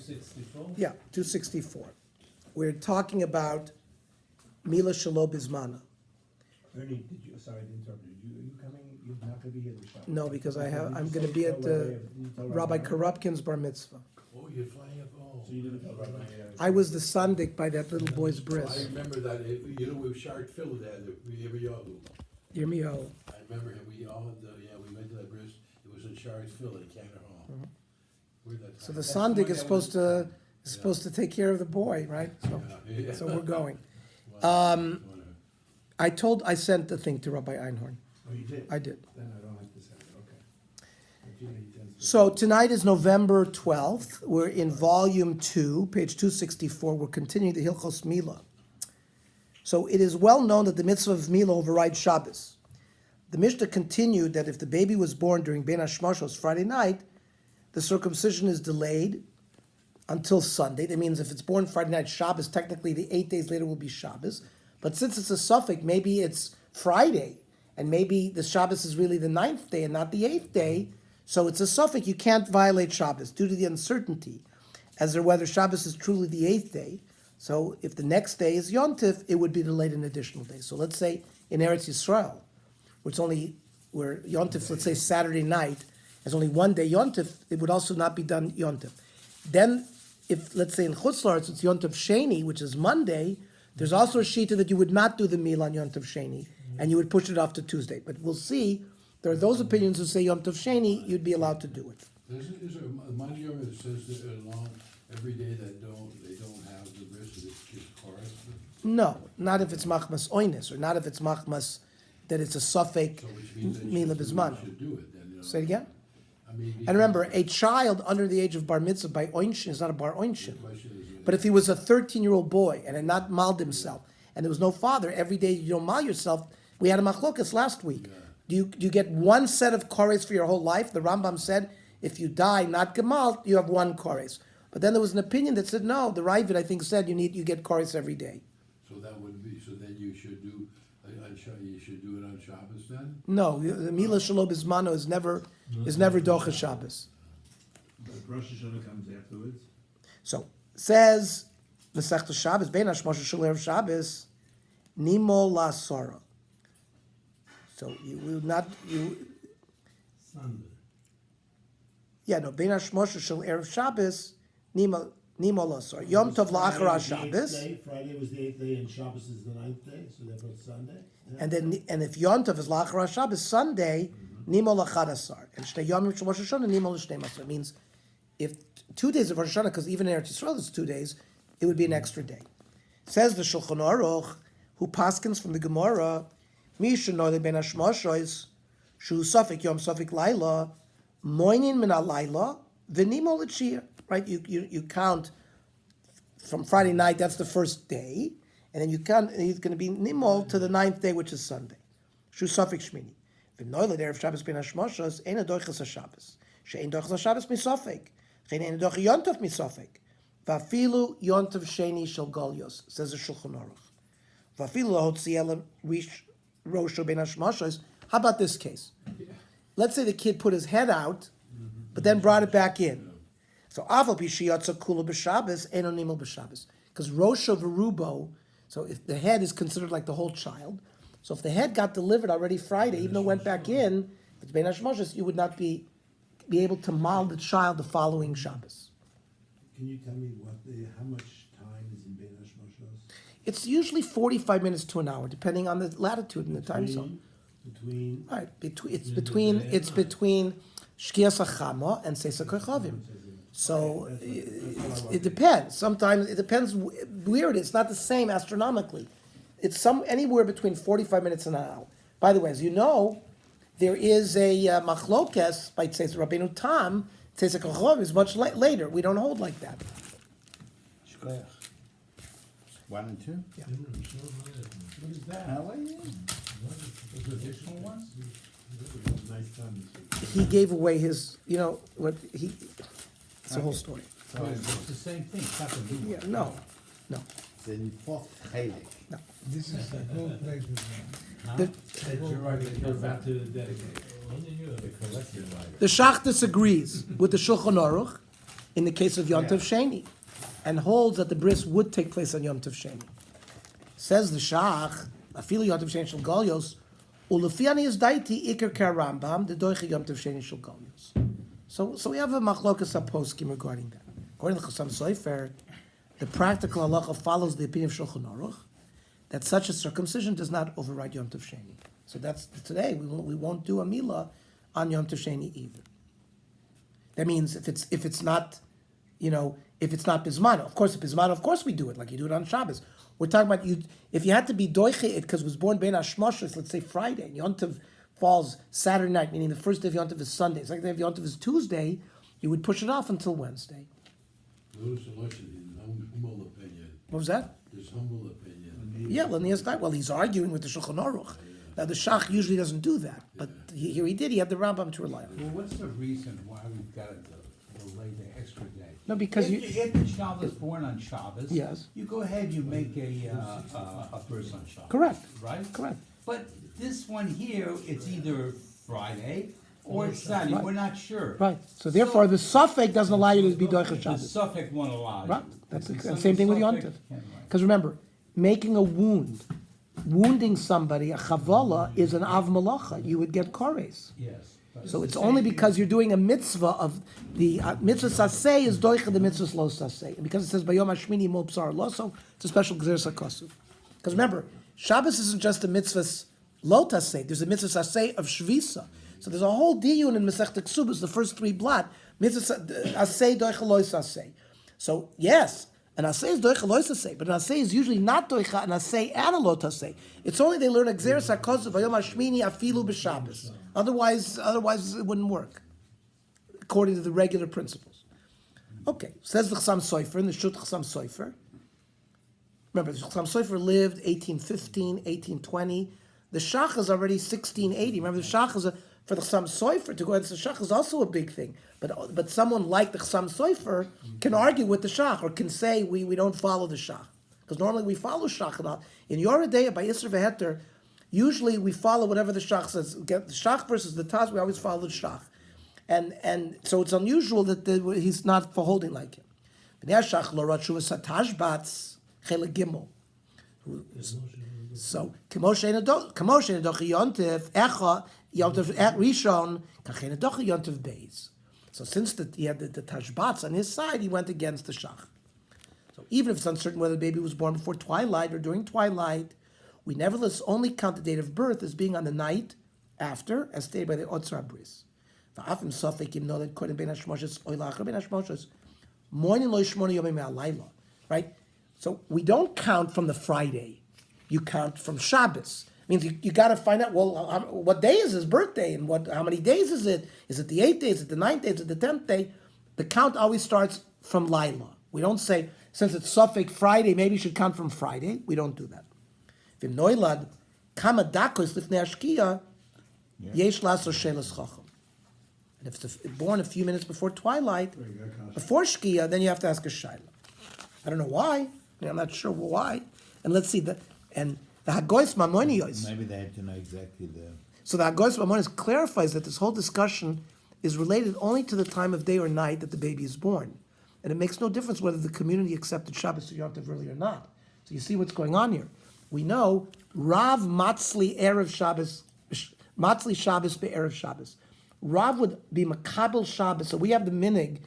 264? Yeah, 264. We're talking about Mila Shalo Bismana. Ernie, did you, sorry to interrupt you, are you coming, you're not gonna be here this time? No, because Did you I'm say gonna be at tell Rabbi- did you tell Rabbi Rabbi? Karupkin's bar mitzvah. Oh, you're flying up, oh. So you didn't tell Rabbi? I was the sandik by that little boy's I bris. remember that, you know, with Shark Phil there, Yirmiyahu. Yirmiyahu. I remember him, we all, we went to that bris, it was in Shark Phil in Canada Hall. Where'd that So time? the That's sandik one is that supposed to take care of the boy, right? So, Yeah. so we're going. Wow. I sent the thing to Rabbi Einhorn. Oh, you did? I did. Then I don't have to send it, okay. But you know, he tends to- So tonight is November 12th. We're in volume 2, page 264. We're continuing the Hilchos Mila. So it is well known that the mitzvah of Mila overrides Shabbos. The Mishnah continued that if the baby was born during Ben Hashmoshos Friday night, the circumcision is delayed until Sunday. That means if it's born Friday night, Shabbos, technically the 8 days later will be Shabbos. But since it's a suffix, maybe it's Friday, and maybe the Shabbos is really the 9th day and not the 8th day, so it's a suffix. You can't violate Shabbos due to the uncertainty as to whether Shabbos is truly the 8th day. So if the next day is Yom Tov, it would be delayed an additional day. So let's say in Eretz Yisrael, where Yom Tov, let's say Saturday night, has only one day Yom Tov, it would also not be done Yom Tov. Then, if let's say in Chutz La'aretz it's Yom Tov Sheni, which is Monday, there's also a shita that you would not do the meal on Yom Tov Sheni, and you would push it off to Tuesday. But we'll see. There are those opinions who say Yom Tov Sheni, you'd be allowed to do it. Is there a money order that says that along every day that they don't have the bris, that it's just chorus? No, not if it's machmas oines, or not if it's machmas that it's a suffix So which means that mila bisman. should do it then, you know? Say it again. I mean, And remember, a child under the age of bar mitzvah by oinshin is not a bar the oinshin. question is, But if he was a 13-year-old boy and had not mauled himself, and there was no father, every day you don't maul yourself. We had a machlokas last week. Do you get one set of kores for your whole life? The Rambam said, if you die not gemalt, you have one kores. But then there was an opinion that said, no, the Ravid, I think, said you get kores every day. so that would be, so then you should do, you should do it on Shabbos then? No, the Mila Shalom Bismano is never Docha Shabbos. But Rosh Hashanah comes afterwards. So says Masechta Shabbos, Bein Hashmoshe Shel Erev Shabbos, Nimo La Sora. So you will not Sunday. Bein Hashmoshe Shel Erev Shabbos, Nimo La Sora. Yom Tov Friday La'achar was the eighth Shabbos, day, Friday was the 8th day, and Shabbos is the 9th day, so therefore it's Sunday. Yeah. and if Yom Tov is La'achar Shabbos, Sunday, Nimo L'chadasar, and Shnei Yomim Shel Rosh Hashanah, Nimo L'shnei Masar. It means if 2 days of Rosh Hashanah, because even in Eretz Yisrael it's 2 days, it would be an extra day. Says the Shulchan Aruch, who paskins from the Gemara, Mi shenoi ben hashmoshes, shu safik yom safik laila, moinin min alayla, v'nimo l'tshir. Right, you count from Friday night. That's the first day, and then you count. And it's going to be nimol to the 9th day, which is Sunday. Shu safik shmini. V'noi l'derev Shabbos ben hashmoshes ein adoichas haShabbos. She'ein doichas haShabbos misafik. Chen ein adoich Yom Tov misafik. V'afilu Yom Tov Sheni shel Golios, says the Shulchan Aruch. V'afilu lahotziel rish rosho ben hashmoshes. How about this case? Let's say the kid put his head out, but then brought it back in. So aval b'shiyatza kula b'Shabbos eno nimel b'Shabbos, because rosho v'rubo. So if the head is considered like the whole child, so if the head got delivered already Friday, even though it went back in, if it's ben hashmoshes, you would not be able to mal the child the following Shabbos. Can you tell me how much time is in Bein Hashmoshes? It's usually 45 minutes to an hour, depending on the latitude and the time zone. Between Right, it's between Shkias Achama and Seisa Kochavim. So it depends. Sometimes it depends where it is. It's not the same astronomically. It's anywhere between 45 minutes and an hour. By the way, as you know, there is a machlokes by Tzeitzah Rabbeinu Tam. Tzeitzah Kochavim is much later. We don't hold like that. Shkoyach. 1 and 2? Yeah. What is that? How are you? The additional one? nice time this week. He gave away his, it's a whole story. Oh, it's the same thing, it's not the new Yeah, one. no. The fourth Heilig. This is the whole place with Huh? The- That you're right, it goes back to the dedicated. The collector writer. The Shach disagrees with the Shulchan Aruch in the case of Yom Tov Sheni, and holds that the bris would take place on Yom Tov Sheni. Says the Shach, Afilu Yom Tov Sheni Shel Golios, Ulefiani is daiti Iker Kar Rambam, the Doiche Yom Tov Sheni Shel Golios. So we have a machlokas poskim regarding that. According to Chassam Sofer, the practical halacha follows the opinion of Shulchan Aruch that such a circumcision does not override Yom Tov Sheni. So that's today we won't do a milah on Yom Tov Sheni either. That means if it's not, if it's not bismano, of course bismano, of course we do it like you do it on Shabbos. We're talking about you. If you had to be doiche it because it was born ben Hashmoshes, let's say Friday, and Yom Tov falls Saturday night, meaning the first day of Yom Tov is Sunday. Second day of Yom Tov is Tuesday. You would push it off until Wednesday. Notice the lesson in humble opinion. What was that? His humble opinion. Yeah, Lanias died. Well, he's arguing with the Shulchan Aruch. Now the Shach usually doesn't do that, but here he did. He had the Rambam to rely on. Well, what's the reason why we've got to delay the extra day? No, because if the child is born on Shabbos, Yes. you go ahead, you make a bris on Shabbos. Correct. Right? Correct. But this one here, it's either Friday or it's Saturday, Right. we're not sure. Right. So therefore, the suffix doesn't allow you to be doiche The Shabbos. suffix won't allow you. Right. That's The the same thing with Yom Tov. suffix can't, right. Because remember, making a wound, wounding somebody, a chavala, is an av malacha. You would get kores. Yes. but So the it's same only thing. because you're doing a mitzvah of the mitzvah saseh is doicha the mitzvah lo saseh. And because it says bayom hashmini mo b'sar loso, it's a special gzer sakosu. Because remember, Shabbos isn't just a mitzvah lo taseh. There's a mitzvah saseh of shvisa. So there's a whole diyun in Masechta Ksubas, the first three blot, mitzvah aseh doicha lo saseh. So yes, an aseh is doicha lo saseh, but an aseh is usually not doicha an aseh and a lo taseh. It's only they learn a gzer sakosu bayom hashmini afilu b'Shabbos. Otherwise it wouldn't work, according to the regular principles. Okay, says the Chassam Sofer in the Shut Chassam Sofer. Remember, the Chassam Sofer lived 1815, 1820. The Shach is already 1680. Remember, the Shach is for the Chassam Sofer to go against the Shach is also a big thing. But someone like the Chassam Sofer can argue with the Shach or can say we don't follow the Shach, because normally we follow Shach. In Yoredeya by Yisr Veheter, usually we follow whatever the Shach says. Get the Shach versus the Taz, we always follow the Shach. And so it's unusual that he's not for holding like him. So, Kamoshe Nedochi Yontif, Echa, Yontif Rishon, Kachin Nedochi Yontif Beis. So since he had the Tashbats on his side, he went against the Shach. So even if it's uncertain whether the baby was born before twilight or during twilight, we nevertheless only count the date of birth as being on the night after, as stated by the Otzar Bris. Right? So we don't count from the Friday. You count from Shabbos. Means you got to find out, well, what day is his birthday and how many days is it? Is it the 8th day? Is it the 9th day? Is it the 10th day? The count always starts from Laila. We don't say, since it's Suffolk Friday, maybe you should count from Friday. We don't do that. V'im noilad kama dakos lifnei hashkia, yesh laso shelas chacham. And if it's born a few minutes before twilight, before shkia, then you have to ask a shayla. I don't know why. I'm not sure why. And let's see and the Hagoyis Mamoniyos. Maybe they have to know exactly the. So the Hagoyis Mamoniyos clarifies that this whole discussion is related only to the time of day or night that the baby is born. And it makes no difference whether the community accepted Shabbos or Yom Tov early or not. So you see what's going on here. We know Rav Matzli Erev Shabbos, Matzli Shabbos be'erev Shabbos. Rav would be Makabel Shabbos. So we have the minig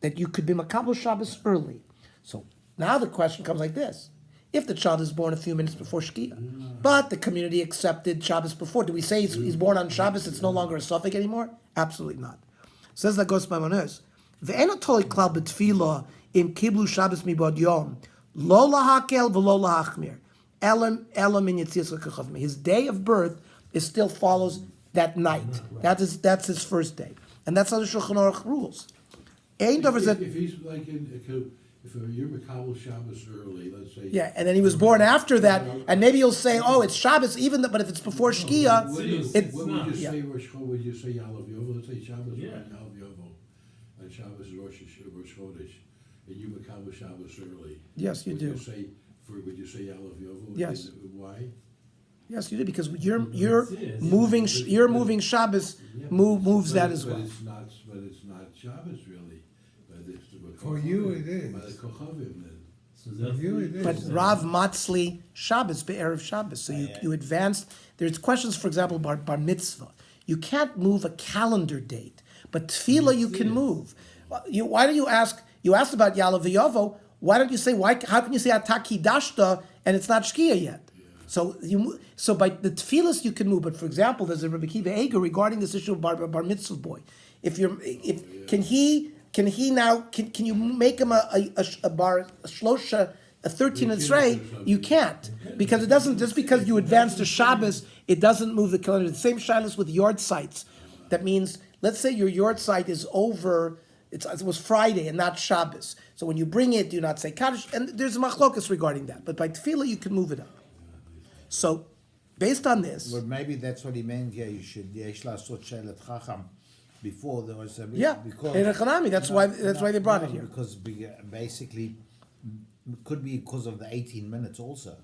that you could be Makabel Shabbos early. So now the question comes like this. If the child is born a few minutes before Shkia, but the community accepted Shabbos before, do we say he's born on Shabbos, it's no longer a suffix anymore? Absolutely not. Says that goes by Manos. Ve'enotoli klal betfila im kiblu Shabbos mibod yom, lo lahakel v'lo lahachmir, elam in yitzias l'kachavmi. His day of birth still follows that night. That's his first day. And that's how the Shulchan Aruch rules. Ein davar zeh- If he's like if you're Makabel Shabbos early, let's say. Yeah, and then he was born after that, and maybe you'll say, "Oh, it's Shabbos," but if it's before Shkia, What would you yeah. say Rosh Chodesh? Would you say Yalav Yovel? Let's say Shabbos Yeah. right Yalav Yovel, and Shabbos is Rosh Chodesh, and you Makabel Shabbos early. Yes, you do. Would you say Yalav Yovel? Yes. Why? Yes, you do, because you're moving Shabbos moves that as well. But it's not Shabbos really. But it's For you it By the is. Kochavim then. So For therefore, you it is. But Rav Matzli Shabbos, Be'erev Shabbos. So you advanced, there's questions, for example, bar mitzvah. You can't move a calendar date, but tefillah you can move. Why don't you ask, you asked about Yalav V'Yovo, why don't you say, how can you say Ataki Dashta and it's not Shkia yet? So by the tefillahs you can move, but for example, there's a Rabbi Kiva Eger regarding this issue of bar mitzvah boy. Can you make him a bar a shlosha a 13 and Srei? You can't, because it doesn't. Just because you advance to Shabbos, it doesn't move the calendar. The same shilas with yard sites. That means, let's say your yard site is over. It was Friday and not Shabbos. So when you bring it, do not say Kaddish. And there's a machlokas regarding that. But by tefillah, you can move it up. So, based on this, Well, maybe that's what he meant. Yeah, you should. Yesh la'asot shelet chacham. Before there was a yeah, because in Hanami, that's why they brought it here. Because basically, could be because of the 18 minutes also.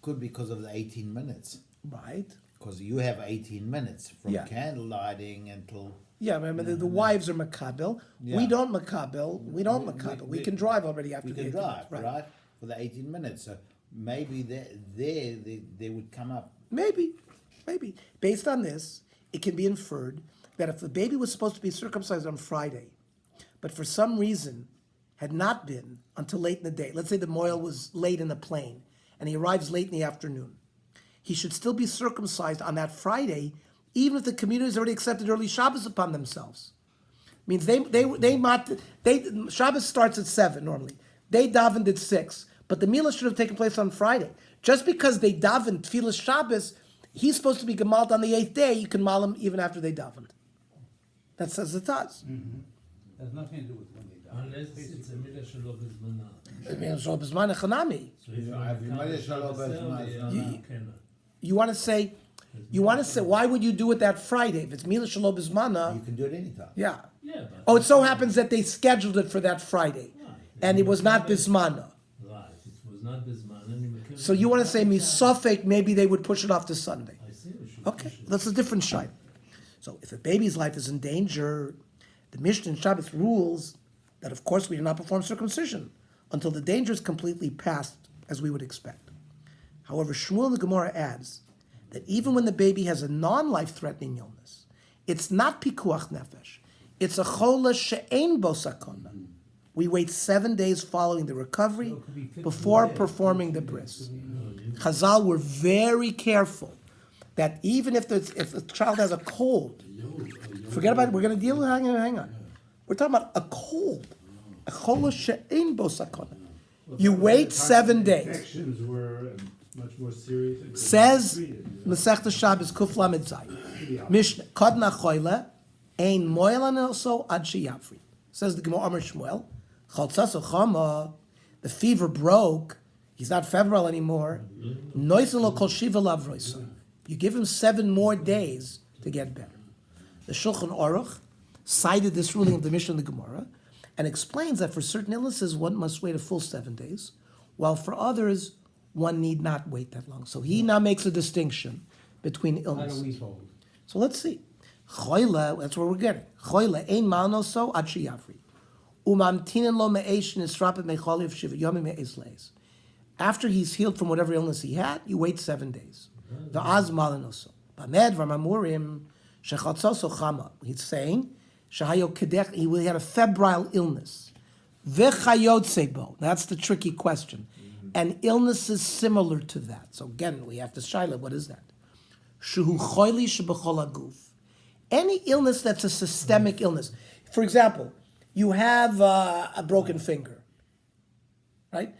Could be because of the 18 minutes. Right. Because you have 18 minutes from Yeah. candle lighting until. Yeah, remember the wives are makabel. We Yeah. don't makabel. We don't makabel. We can drive already after We the can 18 drive, minutes. right? For the 18 minutes. So maybe they would come up. Maybe. Based on this, it can be inferred that if the baby was supposed to be circumcised on Friday, but for some reason had not been until late in the day, let's say the moil was late in the plane, and he arrives late in the afternoon, he should still be circumcised on that Friday, even if the community has already accepted early Shabbos upon themselves. Means Shabbos starts at 7 normally. They davened at 6, but the milah should have taken place on Friday. Just because they davened Tfilas Shabbos, he's supposed to be gemalt on the 8th day. You can mal him even after they davened. That says it does. Has nothing to do with when they die. unless it's a midah shelo bezmana. I mean, so b'zman hachanami. So if Yeah, if you midah shelo bezmana, you cannot. You want to say, why would you do it that Friday if it's milah shelo You b'zmana? can do it anytime. Yeah. Yeah, but Oh, it so happens that they scheduled it for that Friday, and it was not b'zmana. right, it was not bezmana. and you can- So you want to say misafek? Maybe they would push it off to Sunday. I see. We should Okay, push it. that's a different shayla. So if a baby's life is in danger, the Mishnah in Shabbos rules that of course we do not perform circumcision until the danger is completely past, as we would expect. However, Shmuel the Gemara adds that even when the baby has a non-life-threatening illness, it's not pikuach nefesh. It's a chola she'ein bo sakona. We wait 7 days following the recovery before performing the bris. Chazal were very careful that even if the child has a cold, forget about it, we're going to deal with hang on. We're talking about a cold. A chola she'ein bo sakona. You wait 7 days. Infections were much more serious. and Says treated. Masechta Shabbos Kuf Lamed Zayin. Mishnah Kodna Choyle Ein Moel Anoso Ad Sheyavri. Says the Gemara Amar Shmuel Chaltzaso Chama. The fever broke. He's not febrile anymore. Noiselo Kol Shiva Lavroisa. You give him 7 more days to get better. The Shulchan Aruch cited this ruling of the Mishnah and the Gemara and explains that for certain illnesses one must wait a full 7 days, while for others one need not wait that long. So he now makes a distinction between How do illnesses. we hold? So let's see. Choyle, that's where we're getting. Choyle, ein malnoso ad sheyavri. Umamtinen lo me'esh nisrapet mecholiv shiva yomi me'ez leis. After he's healed from whatever illness he had, you wait 7 days. Va'az malanoso. Bamed v'mamurim shechatzoso chama. He's saying, shahayo kedech, he had a febrile illness. V'chayotze bo. That's the tricky question. And illnesses similar to that. So again, we have to shaila, what is that? Shuhu choyli shebechol haguf. Any illness that's a systemic illness. For example, you have a broken finger, right?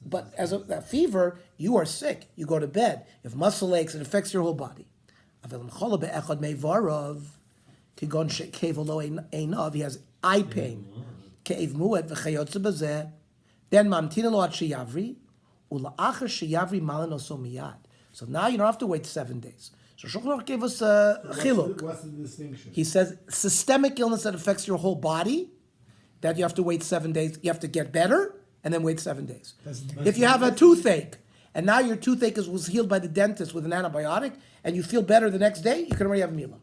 But as a fever, you are sick. You go to bed. You have muscle aches. It affects your whole body. He has eye pain. Then mamtina lo ad sheyavri. So now you don't have to wait 7 days. So Shulchan Aruch gave us a chiluk. What's the distinction? He says systemic illness that affects your whole body, that you have to wait 7 days. You have to get better and then wait 7 days. If you have a toothache and now your toothache was healed by the dentist with an antibiotic and you feel better the next day, you can already have a milah.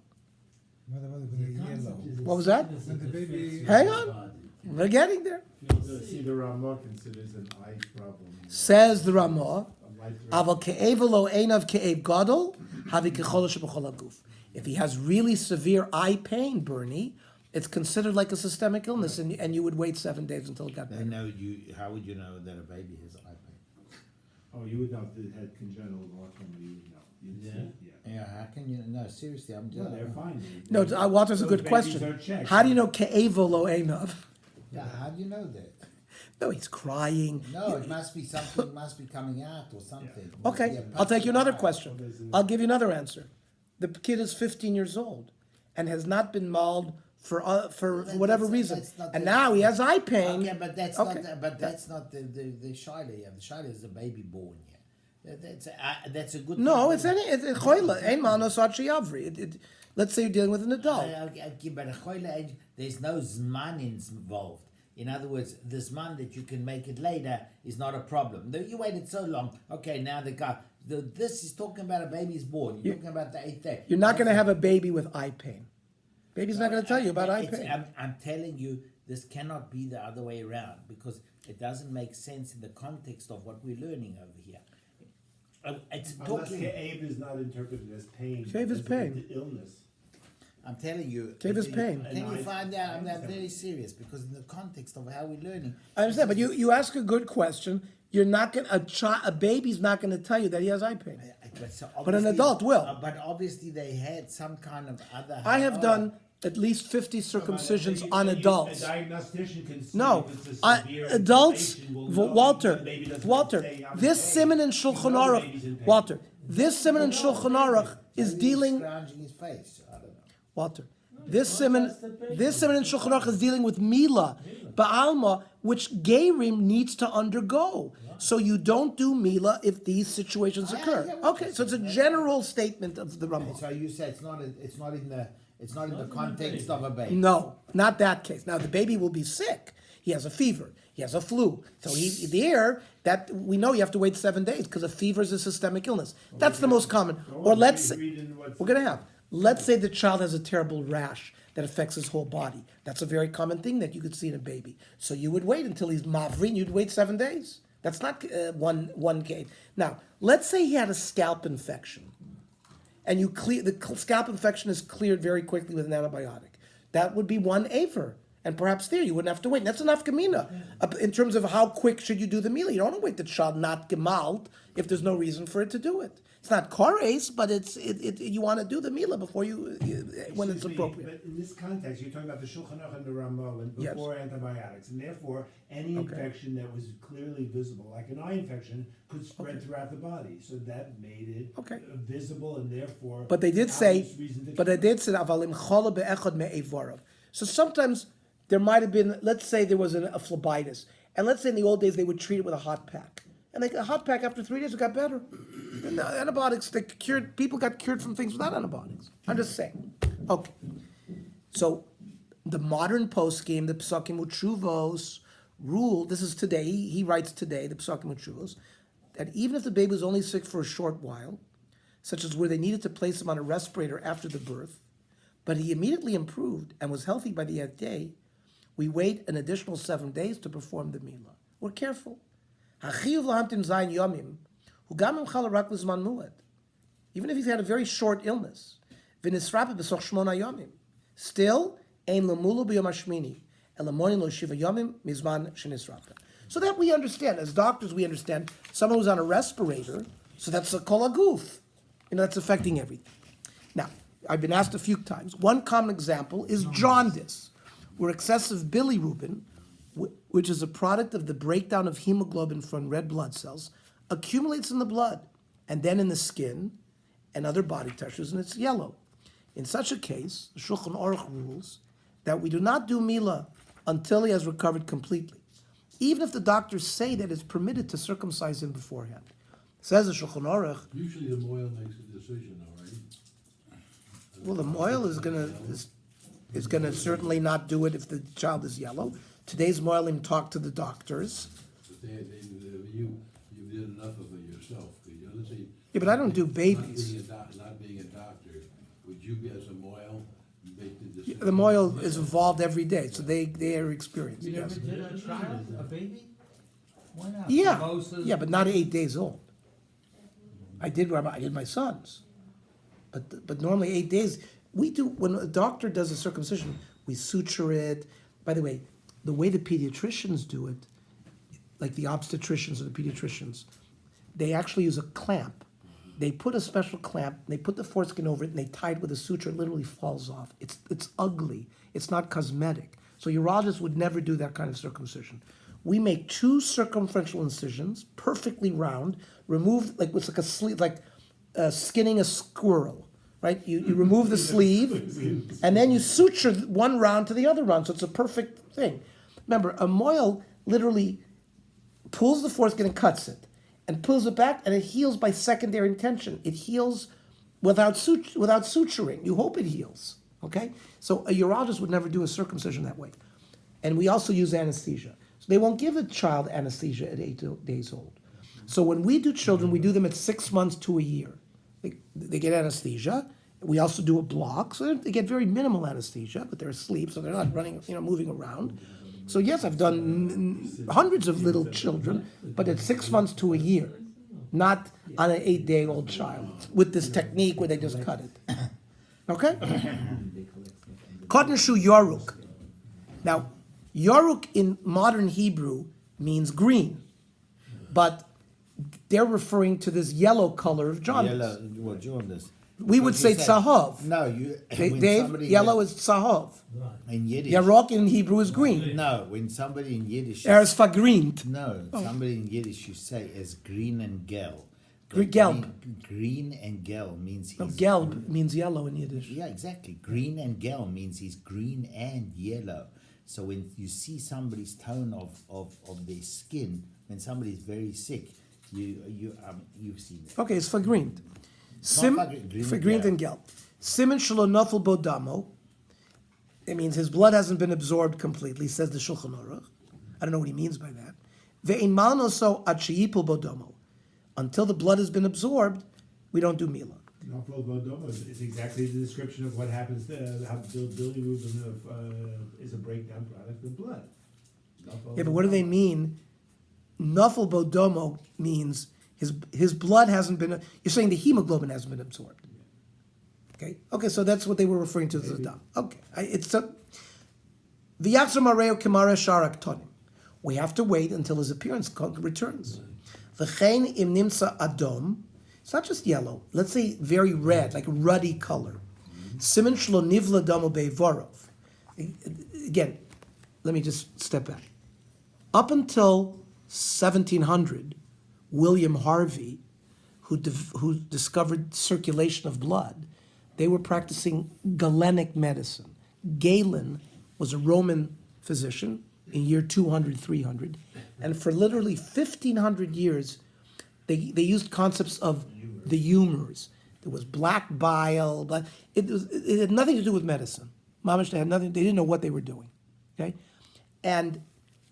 What about with the yellow? What was that? When the baby, Hang on. We're getting there. See, the Ramah considers an eye problem. Says the Ramah, A light- Aval ke'ev lo einav ke'ev gadol, havi kecholosh b'chol haguf. If he has really severe eye pain, Bernie, it's considered like a systemic illness, and you would wait 7 days until it got They better. know you. How would you know that a baby has eye pain? Oh, you would know if it had congenital glaucoma, you would know. You'd see it, yeah. Yeah, how can you? No, seriously, I'm just. No, they're fine. No, Walter's a Those good babies question. are checked. How do you know ke'evo lo einav? Yeah, how do you know that? No, he's crying. No, it must be something. Must be coming out or something. Okay, Yeah, I'll take you another eye. question. I'll give you another answer. The kid is 15 years old and has not been mauled for whatever reason, that's not and the- now he has eye pain. Okay, but that's Okay. not. But that's not the shaila. Yeah, the shaila is the baby born here. That's a good. No, thing. it's any choila. Ein manos ad sheyavri. Let's say you're dealing with an adult. Okay, but a choila age, there's no zman involved. In other words, the zman that you can make it later is not a problem. Though you waited so long, okay, now the guy. This is talking about a baby's born. You're talking about the 8th day. You're not going to have a baby with eye pain. Baby's not going to tell you about eye It's- pain. I'm telling you, this cannot be the other way around because it doesn't make sense in the context of what we're learning over here. It's Unless talking. Ka'av is not interpreted as pain. Ka'av is as pain. Illness. I'm telling you. Ka'av is pain. Can you find out? I'm very serious because in the context of how we're learning. I understand, but you ask a good question. You're not going a baby's not going to tell you that he has eye pain. But an obviously- adult will. But obviously they had some kind of other. I have done at least 50 circumcisions on adults. A diagnostician can see No, if it's a severe adults, inflammation, will know Walter, the baby doesn't Walter, say, "I'm in this pain." simon in You Shulchan know the baby's in Aruch, pain. Walter, this simon in Shulchan Aruch is Maybe he's dealing, scrounging his face. I don't know. Walter, this simon in Shulchan Aruch is dealing with Mila, Ba'alma, which Gerim needs to undergo. So you don't do Mila if these situations occur. Okay, so it's a general statement of the Ramah. So you say it's not in the context of a baby. No, not that case. Now the baby will be sick. He has a fever. He has a flu. So that we know you have to wait 7 days because a fever is a systemic illness. That's the most common. Or let's say we're gonna have. Let's say the child has a terrible rash that affects his whole body. That's a very common thing that you could see in a baby. So you would wait until he's mavrin. You'd wait 7 days. That's not one case. Now let's say he had a scalp infection. And the scalp infection is cleared very quickly with an antibiotic. That would be one aver. And perhaps there you wouldn't have to wait. And that's enough kamina. In terms of how quick should you do the mila. You don't want to wait the child not gemalt if there's no reason for it to do it. It's not kores, but you want to do the mila before when it's Excuse me, appropriate. But in this context, you're talking about the Shulchan Aruch and the Ramah and Yes. before antibiotics, and therefore any infection that was clearly visible, like an eye infection, could spread throughout the body. So that made it Okay. visible, and therefore. But they did say, obvious reason to but they did say, avalim chala be'echad me'evarav. So sometimes there might have been, let's say there was a phlebitis, and let's say in the old days they would treat it with a hot pack, and a hot pack after 3 days it got better. And the antibiotics, people got cured from things without antibiotics. I'm just saying. Okay, so the modern post game, the Psakim Utshuvos rule. This is today. He writes today, the Psakim Utshuvos, that even if the baby was only sick for a short while, such as where they needed to place him on a respirator after the birth, but he immediately improved and was healthy by the 8th day, we wait an additional 7 days to perform the Mila. We're careful. Even if he's had a very short illness, still, so that we understand, as doctors we understand, someone who's on a respirator, so that's a kol haguf. That's affecting everything. Now, I've been asked a few times. One common example is jaundice, where excessive bilirubin, which is a product of the breakdown of hemoglobin from red blood cells, accumulates in the blood and then in the skin and other body tissues, and it's yellow. In such a case, the Shulchan Aruch rules that we do not do Mila until he has recovered completely, even if the doctors say that it's permitted to circumcise him beforehand. Says the Shulchan Aruch, Usually the moil makes a decision though, right? well, the moil is gonna certainly not do it if the child is yellow. Today's moilim talk to the doctors. But you did enough of it yourself. The other thing. Yeah, but I don't do babies. Not being a doctor, would you as a moil They did this. The moil is involved every day, so they are experienced. You never Yes. did a child, a baby? Why not? Yeah, Mimosas? yeah, but not 8 days old. I did my sons, but normally 8 days. We do when a doctor does a circumcision, we suture it. By the way the pediatricians do it, like the obstetricians or the pediatricians, they actually use a clamp. They put a special clamp, they put the foreskin over it, and they tie it with a suture. It literally falls off. It's ugly. It's not cosmetic. So urologists would never do that kind of circumcision. We make 2 circumferential incisions, perfectly round, remove it's like a sleeve, like skinning a squirrel, right? You remove the sleeve, and then you suture one round to the other round, so it's a perfect thing. Remember, a moil literally pulls the foreskin and cuts it, and pulls it back, and it heals by secondary intention. It heals without suturing. You hope it heals, okay? So a urologist would never do a circumcision that way. And we also use anesthesia. So they won't give a child anesthesia at 8 days old. So when we do children, we do them at 6 months to a year. They get anesthesia. We also do a block, so they get very minimal anesthesia, but they're asleep, so they're not running, moving around. So yes, I've done hundreds of little children, but at 6 months to a year, not on an 8-day-old child with this technique where they just cut it. Okay? Cotton shoe yaruk. Now, yaruk in modern Hebrew means green, but they're referring to this yellow color of jaundice. Yellow, what jaundice? We would But say you tzahov. No, you. when Dave, somebody yellow is tzahov. in Yiddish. Yarok in Hebrew is green. No, when somebody in Yiddish. Eres fagrint. No, somebody in Yiddish you say is green and gel. Gelb. Green and gel means he's. No, gelb means yellow in Yiddish. Yeah, exactly. Green and gel means he's green and yellow. So when you see somebody's tone of their skin, when somebody's very sick, you've seen it. Okay, it's fagrint. green, Fagrint and gelb. Simen shelo nafel bodamo. It means his blood hasn't been absorbed completely, says the Shulchan Aruch. I don't know what he means by that. Ve'in malnoso ad sheyipol bodomo. Until the blood has been absorbed, we don't do mila. Nafal Bodoma is exactly the description of what happens there, how bilirubin is a breakdown product of blood. Yeah, but what do they mean? Nafel bodomo means his blood hasn't been. You're saying the hemoglobin hasn't been absorbed. Okay, so that's what they were referring to as the dam. Okay, it's a v'yatzar mareo kemare sharak tonim. We have to wait until his appearance returns. V'chein im nimsa adom. It's not just yellow. Let's say very red, like ruddy color. Simen shlo nivla damo bevorov. Again, let me just step back. Up until 1700, William Harvey, who discovered circulation of blood, they were practicing Galenic medicine. Galen was a Roman physician in year 200, 300, and for literally 1,500 years, they used concepts of the humors. There was black bile, but it had nothing to do with medicine. Mamish, they had nothing. They didn't know what they were doing. Okay, and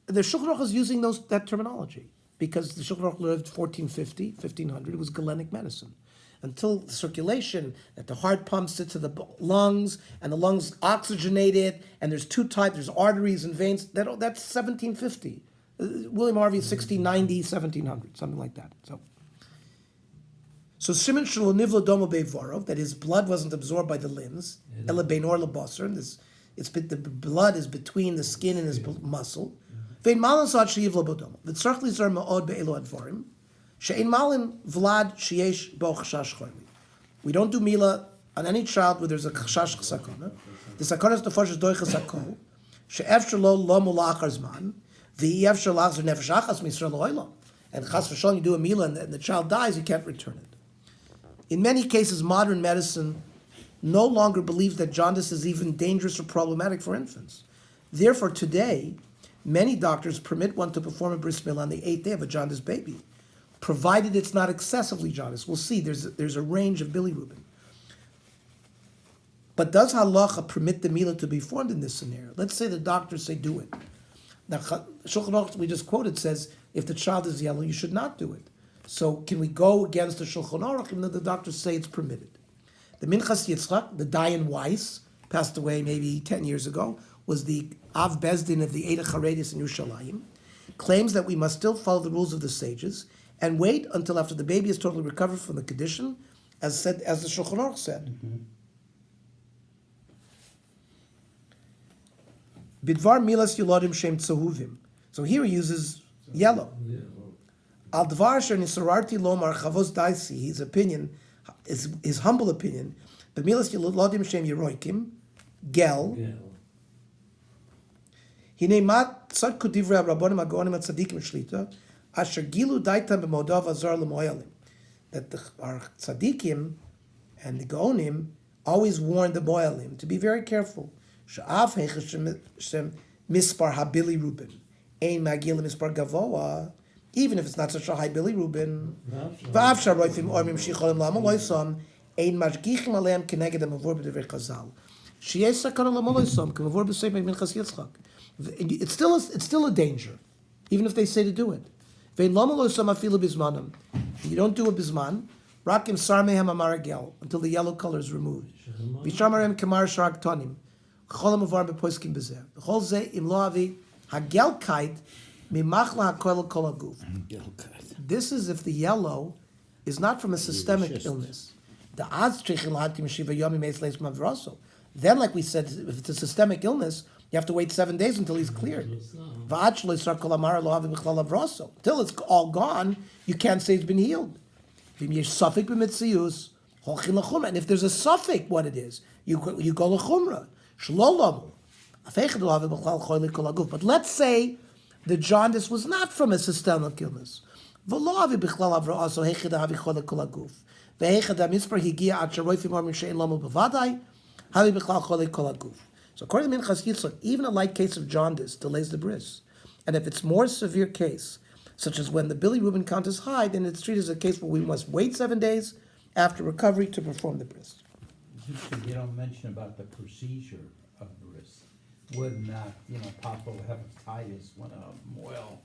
the Shulchan Aruch is using that terminology because the Shulchan Aruch lived 1450, 1500. It was Galenic medicine. Until circulation, that the heart pumps it to the lungs, and the lungs oxygenate it, and there's 2 types, there's arteries and veins. That's 1750. William Harvey, 1690, 1700, something like that. So Simen shelo nivla domo bevorov, that his blood wasn't absorbed by the limbs, ela beinor lebasar, the blood is between the skin and his muscle. Vein malin sad sheyivla bodomo. V'tzarch lizar ma'od be'elo advarim. She'ein malin vlad sheyesh bo chashash chayli. We don't do mila on any child where there's a chashash sakana. The sakana is the first doiches hakol. She'efshar lo mulachar zman. V'efshar lachzer nefesh achas misra lo'olam. And chas v'shalom, you do a mila and the child dies, you can't return it. In many cases, modern medicine no longer believes that jaundice is even dangerous or problematic for infants. Therefore, today, many doctors permit one to perform a bris milah on the 8th day of a jaundiced baby, provided it's not excessively jaundiced. We'll see, there's a range of bilirubin. But does halacha permit the milah to be formed in this scenario? Let's say the doctors say do it. Now, Shulchan Aruch we just quoted says, if the child is yellow, you should not do it. So can we go against the Shulchan Aruch even though the doctors say it's permitted? The Minchas Yitzchak, the Dayan Weiss, passed away maybe 10 years ago, was the Av Bezdin of the Eida Charedis in Yerushalayim, claims that we must still follow the rules of the sages and wait until after the baby is totally recovered from the condition, as the Shulchan Aruch said. Bidvar milas yulodim shem tzohuvim. So here he uses yellow. Al dvar sher nisararti lomar chavos daisi. His opinion, his humble opinion. But milas yulodim shem yeroikim, gel. Yeah. Hine mat tzad kudivrei rabbonim agonim atzadikim shlita. Asher gilu daitam b'modav azar l'moyalim. That our tzadikim and the gaonim always warn the moyalim to be very careful. Sha'af heichas mispar habili Reuben, ein magil mispar gavoa, even if it's not such a high Billy Reuben. Va'af sharoifim ormim shicholim lamaloisam, ein mashgichim aleim keneged amavor b'devrei Chazal. Sheyesh sakana lamaloisam k'mavor b'seif minchas Yitzchak. It's still a danger, even if they say to do it. Vein lamaloisam afilu bismanam. You don't do a bisman. Rakim sarmehem amaragel until the yellow color is removed. Bishamarem kamar sharak tonim. Cholam avar bepoiskim bezer. Chol ze im lo avi hagelkeit mimachla hakoel kol haguf. This is if the yellow is not from a systemic illness. The odds trichin lahatim shiva yomi meis leis mavraso. Then, like we said, if it's a systemic illness, you have to wait 7 days until he's cleared. Till it's all gone, you can't say it's been healed. And if there's a suffix, what it is, you go l'chumra. But let's say the jaundice was not from a systemic illness. So according to Minchas Yitzchak, even a light case of jaundice delays the bris. And if it's more severe case, such as when the Billy Reuben count is high, then it's treated as a case where we must wait 7 days after recovery to perform the bris. You don't mention about the procedure of bris. Would not, Papa will have hepatitis when a moil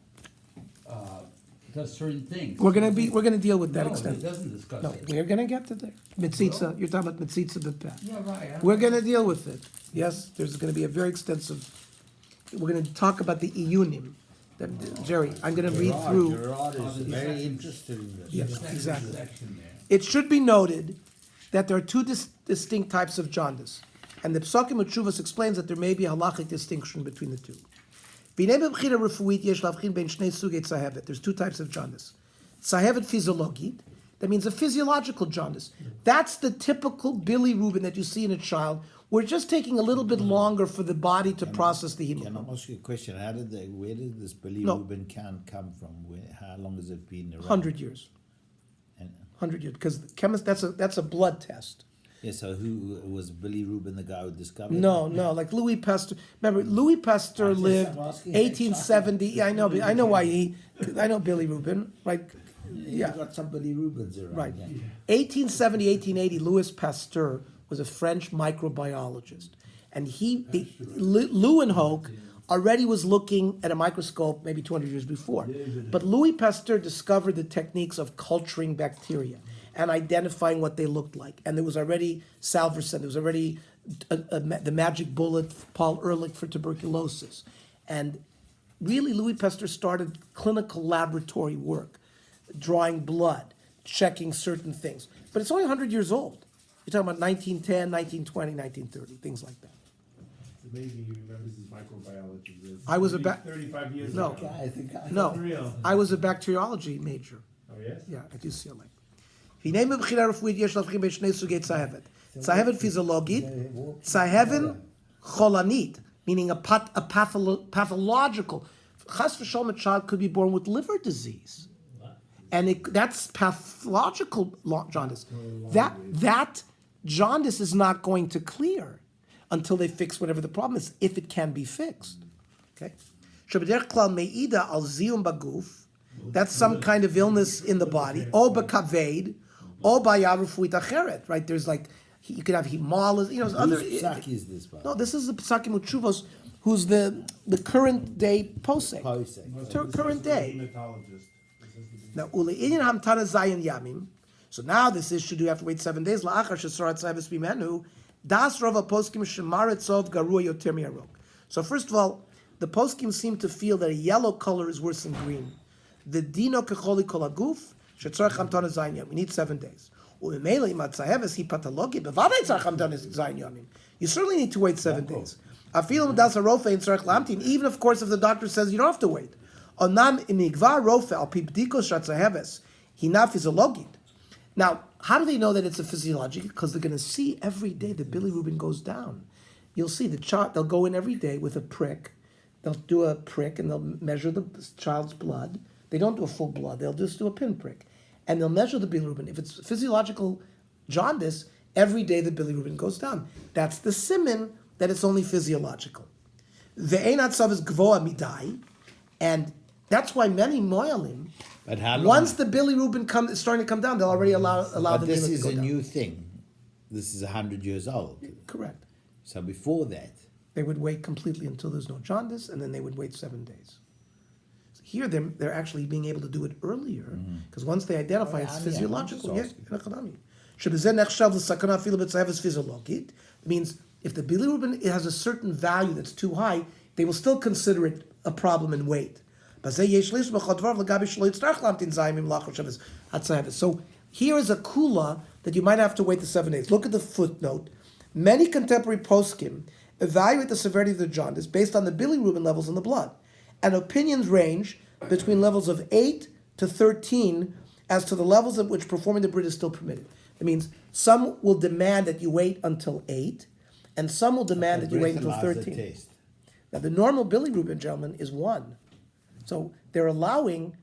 does certain things. We're gonna deal with that No, extent. it doesn't discuss No, it. we're gonna get to there. Mitzitza, you're talking about mitzitza b'peh. Yeah, right. We're gonna deal with it. Yes, there's gonna be a very extensive. We're gonna talk about the iyunim. Jerry, I'm gonna read through. Gerard is very interested in this. Yes, exactly. Section there. It should be noted that there are two distinct types of jaundice, and the Psakim Utshuvas explains that there may be a halachic distinction between the two. There's two types of jaundice. Tzahevet physiologit, that means a physiological jaundice. That's the typical Billy Reuben that you see in a child. We're just taking a little bit longer for the body to process the Can I hemoglobin. ask you a question? Where did this Billy No. Reuben count come from? How long has it been around? 100 years. And, 100 years. Because that's a blood test. yeah, so who was Billy Reuben the guy who discovered it? No, like Louis Pasteur. Remember, Louis Pasteur lived I'm asking. 1870. Yeah, I know why I know Billy Reuben, right? You got some Billy Reubens around. Right. Yeah. 1870, 1880, Louis Pasteur was a French microbiologist. And Leeuwenhoek already was looking at a microscope maybe 200 years before. But Louis Pasteur discovered the techniques of culturing bacteria and identifying what they looked like. And there was already Salvarsan, there was already the magic bullet, Paul Ehrlich for tuberculosis. And really, Louis Pasteur started clinical laboratory work, drawing blood, checking certain things. But it's only 100 years old. You're talking about 1910, 1920, 1930, things like that. It's amazing he remembers his microbiology. It's I was 35 years No. ago. I think I No, For real. I was a bacteriology major. Oh, yes? Yeah, at UCLA. הנה מבחינה רפואית יש להבחין בין שני סוגי צהבת. צהבת פיזיולוגית, צהבת חולנית, meaning a pathological. Chas v'shalom, a child could be born with liver disease. And that's pathological jaundice. That jaundice is not going to clear until they fix whatever the problem is, if it can be fixed. Okay? שבדרך כלל מעידה על זיהום בגוף, that's some kind of illness in the body, או בכבד, או בעיה רפואית אחרת, right? There's like, you could have hemolysis, other... Whose Psak is this, by? No, this is the Psakim Utshuvos, who's the current day posek. Posek. Current day. Hematologist. Now, ule'inyan hamtana zayin yamim. So now this issue, do you have to wait 7 days? La'achar shesorat tzayvus bimenu, Das Rova Poskim Shemaratzov Garua Yoter Mi'arok. So first of all, the poskim seem to feel that a yellow color is worse than green. The dino kecholi kol haguf shetzorach hamtana zayin yom. We need 7 days. U'memele imatzaheves hi patologi bevadei tzarach hamtana zayin yomim. You certainly need to wait 7 days. Afilu das harofe in tzarach lamtin. Even of course if the doctor says you don't have to wait. Onam imigvar rofe al pi bdikos shatzaheves hina physiologit. Now, how do they know that it's a physiological? Because they're going to see every day the bilirubin goes down. You'll see the child, they'll go in every day with a prick. They'll do a prick and they'll measure the child's blood. They don't do a full blood, they'll just do a pinprick. And they'll measure the bilirubin. If it's physiological jaundice, every day the bilirubin goes down. That's the siman that it's only physiological. The einatzav is gvoa midai, and that's why many moyalim, But how long? once the bilirubin is starting to come down, they'll already allow but the this bilirubin is to go a down. new thing. This is 100 years old. Correct. So before that, They would wait completely until there's no jaundice, and then they would wait 7 days. So here, they're actually being able to do it earlier, because once they identify Oh, it's yeah, physiological. I'm Yeah, just in economy. שבזה נחשב לסכנה אפילו בצהבת פיזיולוגית. It means if the bilirubin has a certain value that's too high, they will still consider it a problem and wait. בזה יש להסתמך על דבריו לגבי שלא יצטרך להמתין זיים אם לאחר שבס הצהבת. So here is a kula that you might have to wait the 7 days. Look at the footnote. Many contemporary poskim evaluate the severity of the jaundice based on the bilirubin levels in the blood, and opinions range between levels of 8 to 13 as to the levels at which performing the brit is still permitted. That means some will demand that you wait until 8, and some will demand that you wait until breathalyzer 13. test. Now, the normal bilirubin, gentlemen, is 1. So they're allowing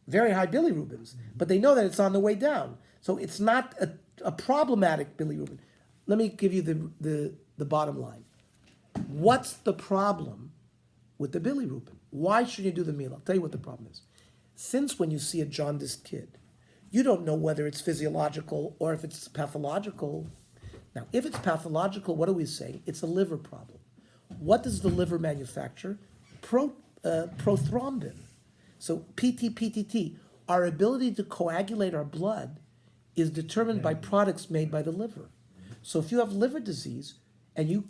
very high bilirubins, but they know that it's on the way down. So it's not a problematic bilirubin. Let me give you the bottom line. What's the problem with the bilirubin? Why should you do the meal? I'll tell you what the problem is. Since when you see a jaundiced kid, you don't know whether it's physiological or if it's pathological. Now, if it's pathological, what are we saying? It's a liver problem. What does the liver manufacture? Prothrombin. So PTPTT, our ability to coagulate our blood is determined by products made by the liver. So if you have liver disease and you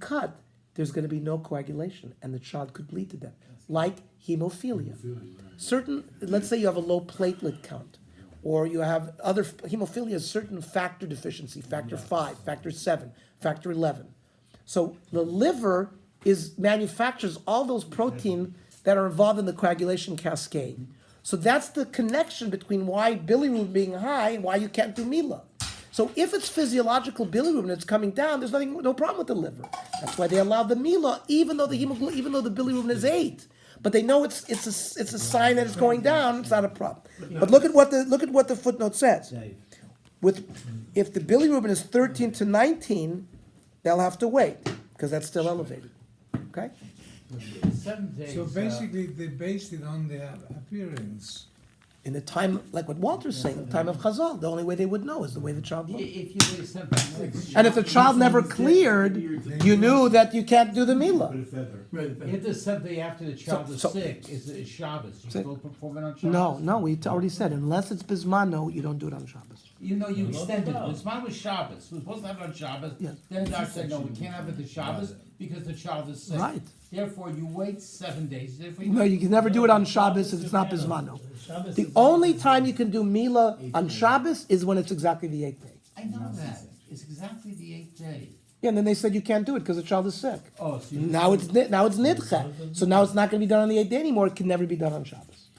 cut, there's going to be no coagulation and the child could bleed to death, like hemophilia. Certain, let's say you have a low platelet count, or you have other, hemophilia is certain factor deficiency, factor 5, factor 7, factor 11. So the liver manufactures all those proteins that are involved in the coagulation cascade. So that's the connection between why bilirubin being high and why you can't do Mila. So if it's physiological bilirubin that's coming down, there's no problem with the liver. That's why they allow the Mila, even though the bilirubin is 8. But they know it's a sign that it's going down. It's not a problem. But look at what the footnote says. If the bilirubin is 13 to 19, they'll have to wait because that's still elevated. Okay. 7 days. So basically, they based it on the appearance. In the time, like what Walter's saying, the time of Chazal, the only way they would know is the way the child looked. If you wait 7 days. And if the child never cleared, you knew that you can't do the Mila. Put a feather. If the 7th day after the child is so- sick, is Shabbos, you So- still perform it on Shabbos? No, we already said, unless it's Bismano, you don't do it on Shabbos. You know, you No, extended no. it. This mine was Shabbos. We were supposed to have it on Shabbos. Yes. Then the doctor said, no, we can't have it to Shabbos because the child is sick. Right. Therefore, you wait 7 days. Therefore, No, you can never do it on Shabbos if it's not Bismano. The only time you can do Mila on Shabbos is when it's exactly the 8th day. I know that. It's exactly the 8th day. Yeah, and then they said you can't do it because the child is sick. Oh, so you. Now it's nidche. So now it's not going to be done on the 8th day anymore. It can never be done on Shabbos.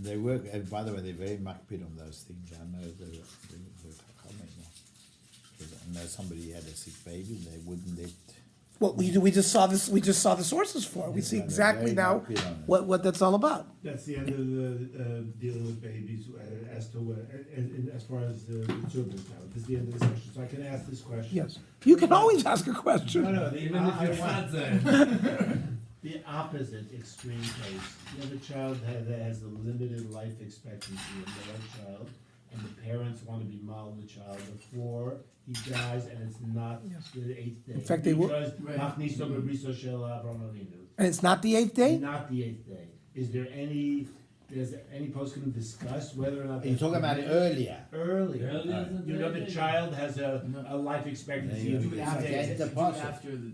They work, and by the way, they're very makpid on those things. I know the I know somebody had a sick baby and they wouldn't let. Well, we just saw this. We just saw the sources for it. We see Yeah, they're exactly very now happy on it. what that's all about. That's the end of the dealing with babies as to as far as the children's now. This is the end of the session, so I can ask this question. Yes, you can always ask a question. No, Even if you want that. the opposite extreme case. You have a child that has a limited life expectancy, a male child, and the parents want to be mild the child before he dies, and it's not the 8th day. In fact, they will- Because Machniso Bebriso Shel Avram Avinu. And it's not the 8th day. Not the 8th day. Is there any Does any poskim discuss whether or not? Are you talking about earlier? Earlier. Earlier than You know, the that? child has a life expectancy Yeah, of yeah. two It's days. like After deposit. after the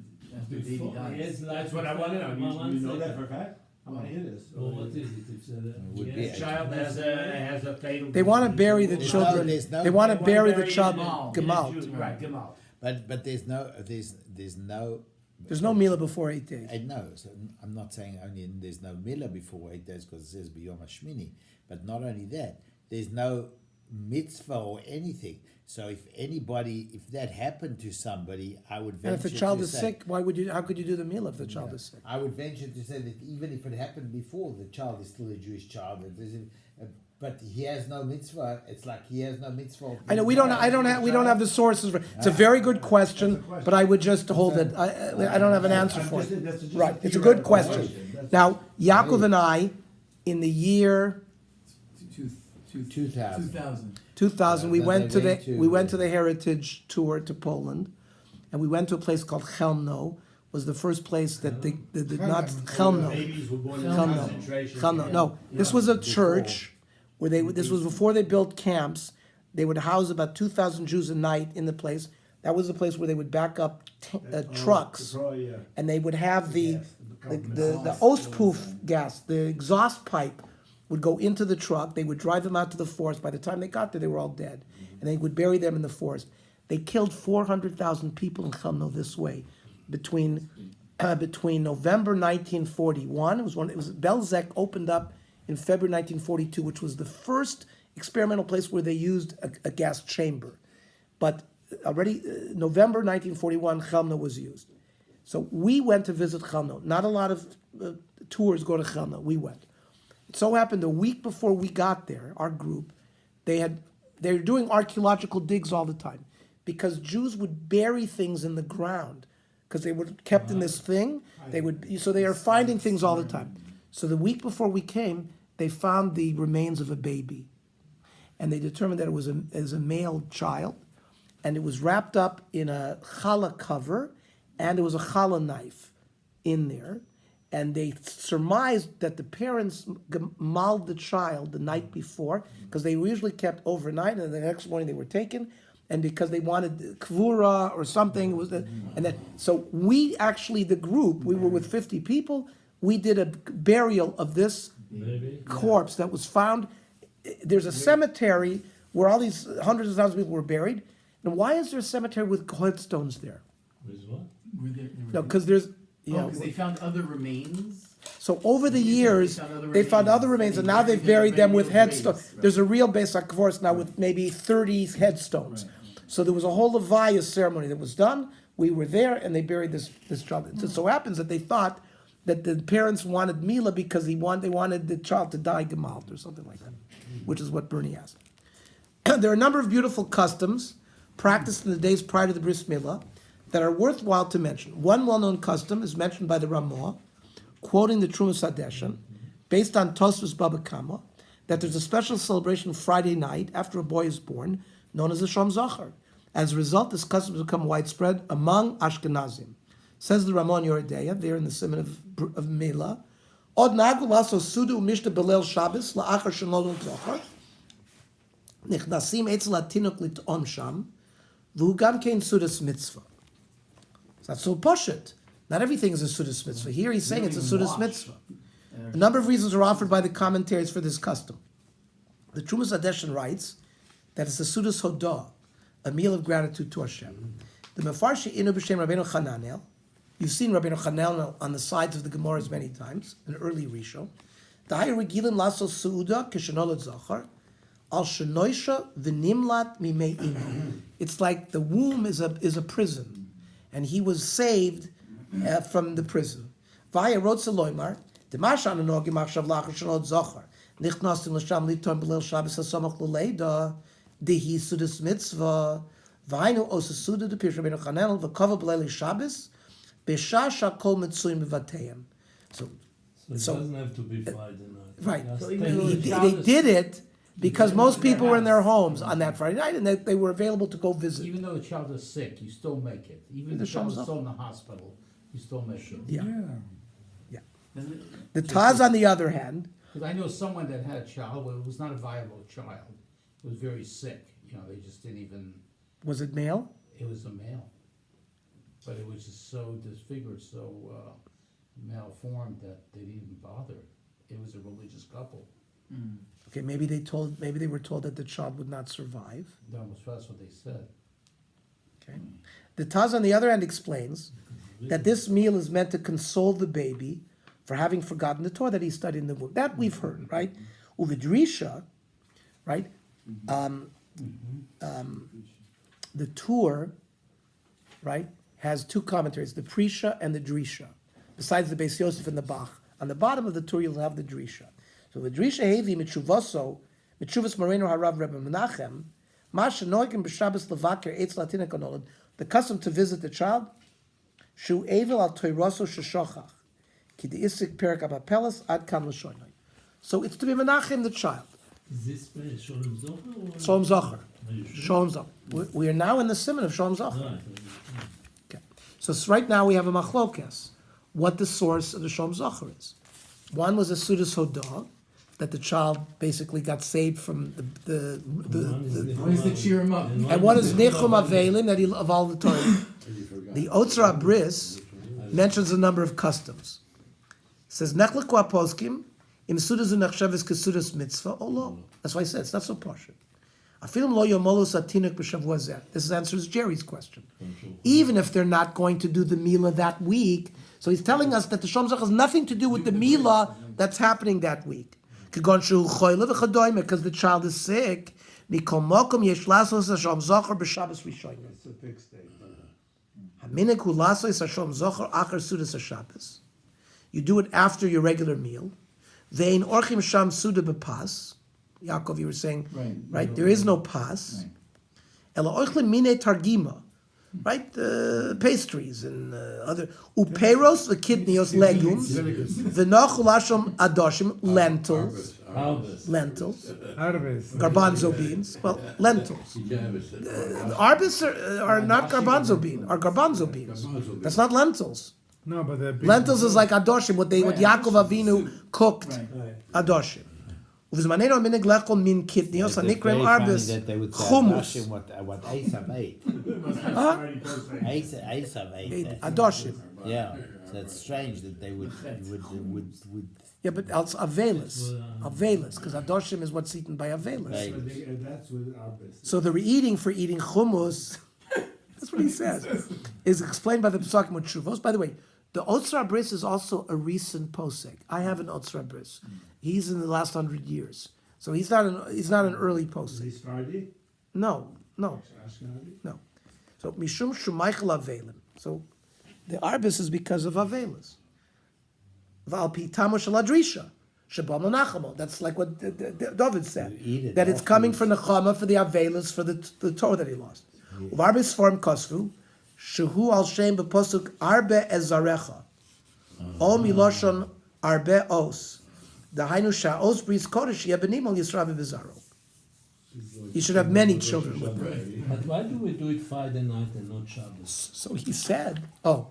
baby Before, dies. yes, That's what I want to know. One You know that second. for a fact? I want to hear this. Well, what is it? It's Would yes, be The child has a fatal. They want to disease. bury the There's children. there's They want to bury the child in a gemalt. Jew- Right, Gemalt. But there's no. There's no mila before 8 days. I know. So I'm not saying only there's no milah before 8 days because it says biyom hashmini. But not only that, there's no mitzvah or anything. So if that happened to somebody, I would venture And if the child to is say, sick, how could you do the mila if the child is sick? I would venture to say that even if it happened before, the child is still a Jewish child. But he has no mitzvah. It's like he has no mitzvah. I know we don't have the sources. It's a very good question, but I would just hold it. I don't have an answer for it. That's just Right, a it's a good theoretical question. That's- Now, Yaakov and I, in the year 2000. 2000, we Then went they to went to- we went to the heritage tour to Poland, and we went to a place called Chelmno. Was the first place that they did not Chelmno. Babies were born in Chelmno. concentration Chelmno. camp. No, this was a church where this was before they built camps. They would house about 2,000 Jews a night in the place. That was the place where they would back up trucks, Yeah. and they would have the Yes, the Ostpuff gas, the exhaust pipe would go into the truck. They would drive them out to the forest. By the time they got there, they were all dead, and they would bury them in the forest. They killed 400,000 people in Chelmno this way, between November 1941. It was Belzec opened up in February 1942, which was the first experimental place where they used a gas chamber. But already November 1941, Chelmno was used. So we went to visit Chelmno. Not a lot of tours go to Chelmno. We went. It so happened a week before we got there, our group, they're doing archaeological digs all the time because Jews would bury things in the ground because they were kept in this thing. So they are finding things all the time. So the week before we came, they found the remains of a baby, and they determined that it was a male child, and it was wrapped up in a challah cover, and there was a challah knife in there, and they surmised that the parents mauled the child the night before because they were usually kept overnight, and the next morning they were taken, and because they wanted kvura or something, so we actually, the group, we were with 50 people, we did a burial of this Maybe. corpse that was found. There's a cemetery where all these hundreds of thousands of people were buried. And why is there a cemetery with headstones there? With what? No, because there's, because they found other remains. so over the years, they found other remains, and now they've buried them with headstones. There's a real Beis HaKvoros now with maybe 30 headstones. So there was a whole Levaya ceremony that was done. We were there, and they buried this child. It just so happens that they thought that the parents wanted Mila because they wanted the child to die gemalt or something like that, which is what Bernie asked. There are a number of beautiful customs practiced in the days prior to the bris milah that are worthwhile to mention. One well-known custom is mentioned by the Ramah, quoting the Trumas Hadeshen, based on Tosfos Baba Kama, that there's a special celebration Friday night after a boy is born, known as the Shom Zachar. As a result, this custom has become widespread among Ashkenazim. Says the Ramon Yoredeya, there in the Simon of Mila, Od nagu laso sudu mishta belel Shabbos la'achar shenolun zochar, nichnasim etzel hatinuk lit'om sham, v'hu gam kein sudas mitzvah. It's not so poshut. Not everything is a sudas mitzvah. Here he's saying it's a sudas mitzvah. A number of reasons are offered by the commentaries for this custom. The Trumas Hadeshen writes that it's a sudas hodah, a meal of gratitude to Hashem. The Mefarshi Inu B'Shem Rabbeinu Chananel, you've seen Rabbeinu Chananel on the sides of the Gemaras many times, an early Rishon. The Hay Regilin Lasso Suuda Kishanolad Zachar, Al Shenoisha V'Nimlat Mimei Imo. It's like the womb is a prison, and he was saved from the prison. Vaya Rotza Loimar, Demashan Anogim Achshav Lachar Shanolad Zachar, Nichnasim L'Sham Liton B'Leil Shabbos HaSomach L'Leida, Dehi Sudas Mitzvah, V'Hainu Osa Suda De Pish Rabbeinu Chananel V'Kava B'Leil Shabbos, B'Shasha Kol Mitzuyim B'Vateyim. So it doesn't have to be Friday night. Right. Just So take even though the the They Shabbos- did it because most people were in their homes on that Friday night, and they were available to go visit. Even though the child is sick, you still make it. Even if The the child is Shom still in the hospital, you still make it. Yeah. Yeah. The Taz, on the other hand, Cause I know someone that had a child, but it was not a viable child. It was very sick, you know, they just didn't even, Was it male? it was a male. But it was just so disfigured, so, malformed that they didn't even bother. It was a religious couple. Okay, maybe they were told that the child would not survive. That's what they said. Okay. The Taz, on the other hand, explains that this meal is meant to console the baby for having forgotten the Torah that he studied in the womb. That we've heard, right? Uvidrisha, right? The Tur, right, has two commentaries, the Prisha and the Drisha, besides the Beis Yosef and the Bach. On the bottom of the Tur, you'll have the Drisha. So the Drisha Hevi Mitchuvaso, Mitchuvas Moreno Harav Rebbe Menachem, Masha Noigim B'Shabbos Levaker Eitz Latina Konolad, the custom to visit the child, Shu Evil al Toiraso Sheshochach, Ki the Isik Perak Abapelas Ad Kan L'Shoinoi. So it's to be Menachem the child. Is this by Sholem Zocher or? Sholem Zocher. Are you sure? Sholem Zocher. We are now in the simon of Sholem Zocher. Right. Okay. So right now we have a machlokes, what the source of the Sholem Zocher is. One was a Sudas Hodah, that the child basically got saved from the What is to cheer him up? and what is Nechum Avelim, that he of all the Torah. And you forgot. The Otzra Bris mentions a number of customs. It says Nechleku Aposkim im Sudas u'nachsheves kesudas mitzvah or lo. That's why I said it's not so partial. Afilim lo yomolus atinuk b'shavua zeh. This answers Jerry's question. Even if they're not going to do the Mila that week, so he's telling us that the Sholem Zocher has nothing to do with the Mila that's happening that week. Because the child is sick. Mikol mokom yesh lasos Sholem Zocher b'Shabbos Rishonim. It's a fixed date. Haminik hu lasos Sholem Zocher achar sudas haShabbos. You do it after your regular meal. Vein orchim sham suda b'pas. Yaakov, you were saying, right? There is no pas. Ela oichle mine targima, right? Pastries and other uperos, the kidneys, legumes. V'nochul hashom adoshim, lentils, Harvest. lentils, Harvest. garbanzo beans. Well, lentils. Arbis are not garbanzo bean, are garbanzo beans. That's not lentils. No, but the Lentils is like adoshim, what Yaakov Avinu cooked adoshim. Uvizmaneno minig lechol min kidneos anikrem arbis that they would say chumus. Adoshim, what Esav ate. Esav ate that. Adoshim. Yeah, so it's strange that they would Yeah, but also avelis, because adoshim is what's eaten by avelis. Right. That's with our business. So the eating for eating hummus, that's what he says, is explained by the Pesakim with Shuvos. By the way, the Otzra Bris is also a recent posek. I have an Otzra Bris. He's in the last 100 years, so he's not an early Is he posek. Sephardi? No. Ashkenazi? No. So Mishum Shumaichel Avelim. So the Arbis is because of Avelis. Valpi Tamush Ladrisha. Shabam Nachamo. That's like what David said. You eat it That it's coming afterwards. for Nechama, for the Avelis, for the Torah that he lost. Arbis form Kosvu. Shehu al Shem beposuk Arbe Ezarecha. O Miloshon Arbe Os. The Hainu Sha'os Bris Kodesh Yebenimol Yisrael Bizarro. You should have many children with them. But why do we do it Friday night and not Shabbos? So he said, That's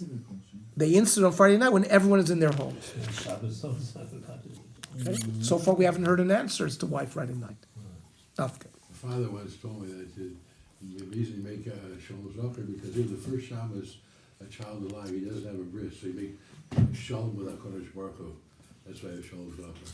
a good question. they insist on Friday night when everyone is in their homes. Shabbos also. Okay? So far, we haven't heard an answer as to why Friday night. Okay. My father once told me that the reason you make Sholem Zocher because you're the first Shabbos a child alive. He doesn't have a bris, so you make Shalom with HaKadosh Baruch Hu. That's why it's Sholem Zocher.